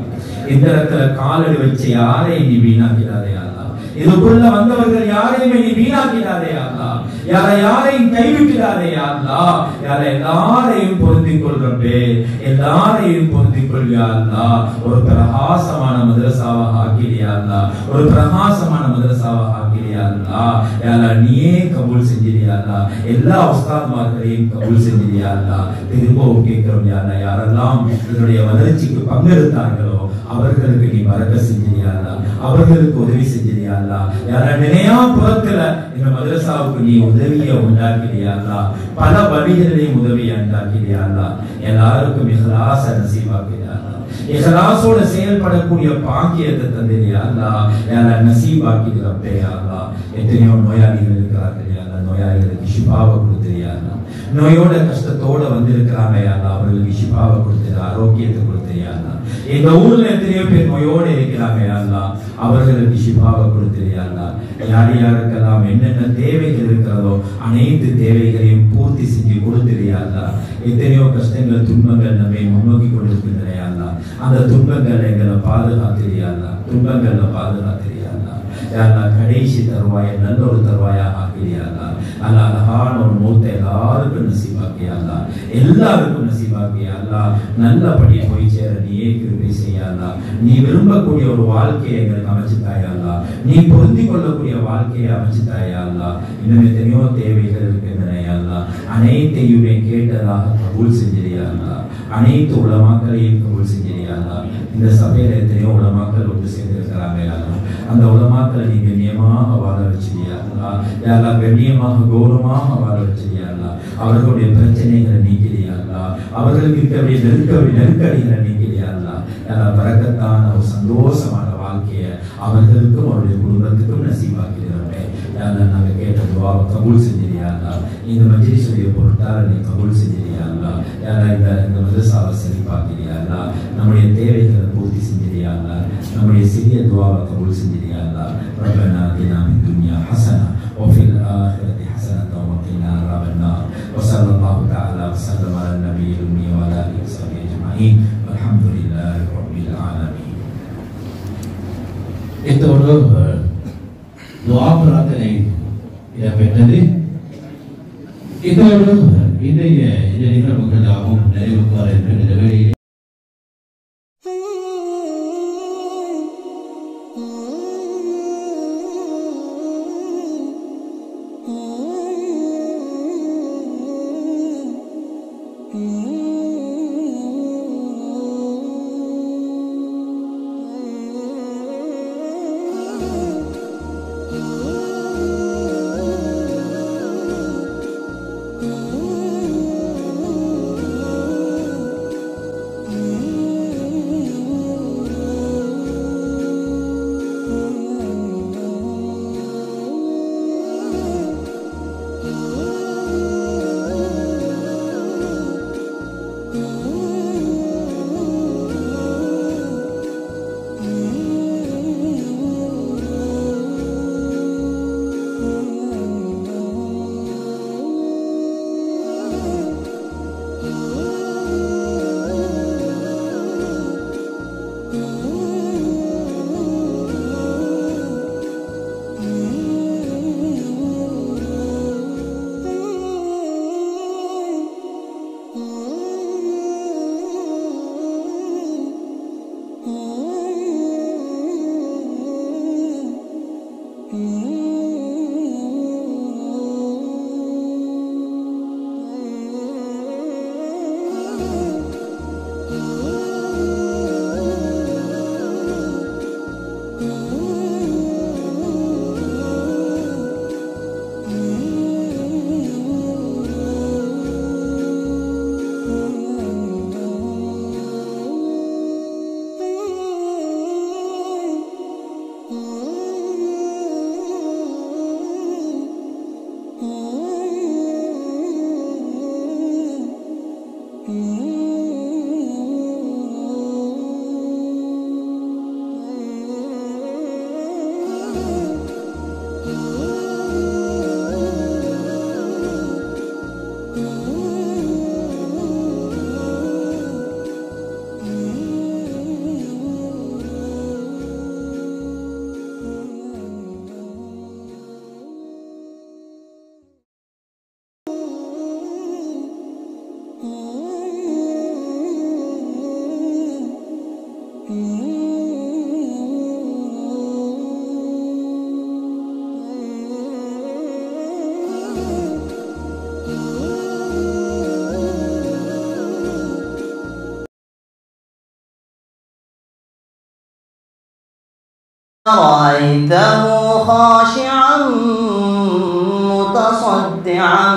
இந்த இடத்துல காலடி வச்ச யாரையும் நீ வீணாக்கிறாதே அல்லாஹ். இதுக்குள்ள வந்தவர்கள் யாரையுமே நீ வீணாக்கிறாதே அல்லாஹ். யாரையும் கைவிட்டாதே அல்லாஹ். எல்லாரையும் பொருந்திக் கொள்றப்பே, எல்லாரையும் பொருந்திக் கொள்ளியா அல்லாஹ். ஒரு பிரகாசமான மதரசாவாக ஆக்கிறியா அல்லாஹ். ஒரு பிரகாசமான மதரசாவாக ஆக்கிறியா அல்லாஹ். யாரெல்லாம் நீயே கபூல் செஞ்சிரியா அல்லாஹ். எல்லா உஸ்தாத்மார்களையும் கபூல் செஞ்சிரியா அல்லாஹ். திரும்பவும் கேட்கிறோம் யா அல்லாஹ், யாரெல்லாம் இதனுடைய வளர்ச்சிக்கு பங்கெடுத்தார்களோ அவர்களுக்கு நீ பரக்கத் செஞ்சிரியா அல்லாஹ். அவர்களுக்கு உதவி செஞ்சிரியா அல்லாஹ். யாரெல்லாம் நிறையா புறத்துல இந்த மதரசாவுக்கு நீ உதவியை உண்டாக்கிறியா அல்லாஹ். பல வழிகளிலேயும் உதவியை உண்டாக்கிறியா அல்லாஹ். எல்லாருக்கும் இஹ்லாஸ நசீபாக்கிறியா அல்லாஹ். இஹ்லாஸோட செயல்படக்கூடிய பாக்கியத்தை தந்திரியா அல்லாஹ். யாரெல்லாம் நசீபாக்கிற ரப்பே யா அல்லாஹ். எத்தனையோ நோயாளிகள் இருக்கிறார்கள் யா அல்லாஹ். நோயாளிகளுக்கு ஷிஃபாவை கொடுத்திரியா அல்லாஹ். நோயோட கஷ்டத்தோட வந்திருக்கிறாங்க யா அல்லாஹ். அவர்களுக்கு ஷிஃபாவை கொடுத்திரு, ஆரோக்கியத்தை கொடுத்திரியா அல்லாஹ். எங்க ஊர்ல எத்தனையோ பேர் நோயோட இருக்கிறாங்க யா அல்லாஹ். அவர்களுக்கு ஷிஃபாவை கொடுத்திரியா அல்லாஹ். யார் யாருக்கெல்லாம் என்னென்ன தேவைகள் இருக்கிறதோ அனைத்து தேவைகளையும் பூர்த்தி செஞ்சு கொடுத்திரியா அல்லாஹ். எத்தனையோ கஷ்டங்கள் துன்பங்கள் நம்மை முன்னோக்கி கொண்டிருக்கின்றன யா அல்லாஹ். அந்த துன்பங்கள் எங்களை பாதுகாத்திரியா அல்லாஹ். துன்பங்கள்ல பாதுகாத்திரியா அல்லாஹ். யா அல்லாஹ், கடைசி தருவாயை நல்ல ஒரு தருவாயா ஆக்கிறியா அல்லாஹ். அல்லாஹ், அழகான ஒரு மூத்தை எல்லாருக்கும் நசீபாக்கியா அல்லாஹ். எல்லாருக்கும் நசீபாக்கியா அல்லாஹ். நல்லபடி போய் சேர நீயே கிருபை செய்யா அல்லாஹ். நீ விரும்பக்கூடிய ஒரு வாழ்க்கையை எங்களுக்கு அமைச்சு தாயா அல்லாஹ். நீ பொருந்திக் கொள்ளக்கூடிய வாழ்க்கையை அமைச்சு தாயா அல்லாஹ். இன்னும் எத்தனையோ தேவைகள் இருக்கின்றன யா அல்லாஹ். அனைத்தையுமே கேட்டதாக கபூல் செஞ்சிரியா அல்லாஹ். அனைத்து உலமாக்களையும் கபூல் செஞ்சிரியா அல்லாஹ். இந்த சபையில எத்தனையோ உலமாக்கள் ஒன்று சேர்ந்திருக்கிறாங்க யா அல்லாஹ். அந்த உலமாக்களை நீ கண்ணியமாக வாழ வச்சிரியா அல்லாஹ். யா அல்லாஹ், கண்ணியமாக கௌரவமாக வாழ வச்சிரியா அல்லாஹ். அவர்களுடைய பிரச்சனைகளை நீக்கிறியா அல்லாஹ். அவர்களுக்கு இருக்கக்கூடிய நெருக்கடிகளை நீக்கிறியா அல்லாஹ். யா அல்லாஹ், பரக்கத்தான ஒரு சந்தோஷமான வாழ்க்கையை அவர்களுக்கும் அவருடைய குடும்பத்துக்கும் நசீபாக்கிறோமே. யா அல்லாஹ், நாங்க கேட்ட துஆவை கபூல் செஞ்சிரியா அல்லாஹ். இந்த மஜ்லிஸுடைய பொருட்டால நீ கபூல் செஞ்சிரியா அல்லாஹ். யா அல்லாஹ், இந்த மதரசாவை செழிப்பாக்கிறியா அல்லாஹ். நம்முடைய தேவைகளை பூர்த்தி செஞ்சிரியா அல்லாஹ். நம்முடைய சிறிய துஆவை கபூல் செஞ்சிரியா அல்லாஹ். ரப்பனா ஆத்தினா ஃபித் துன்யா ஹஸனா வ ஃபில் ஆখিরাতি ஹஸனத்தன் வ وقنا عذاب النار وصلى الله تعالى وسلم على النبي الأمي وعلى آله وصحبه أجمعين والحمد لله رب العالمين. இதோடு துஆ பிரார்த்தனை இடம்பெற்றது. இதோடு இன்றைய இந்த நிகழ்வுகள் யாவும் நிறைவுக்கு வர இருக்கின்ற வேளையில் رأيته خاشعا متصدعا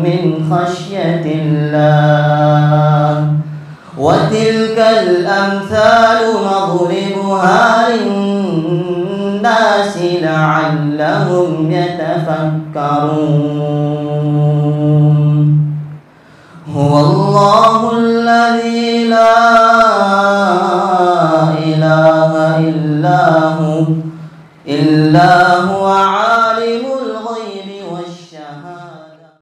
من خشية الله وتلك الأمثال نضربها للناس لعلهم يتفكرون هو الله الذي لا إله إلا هو عالم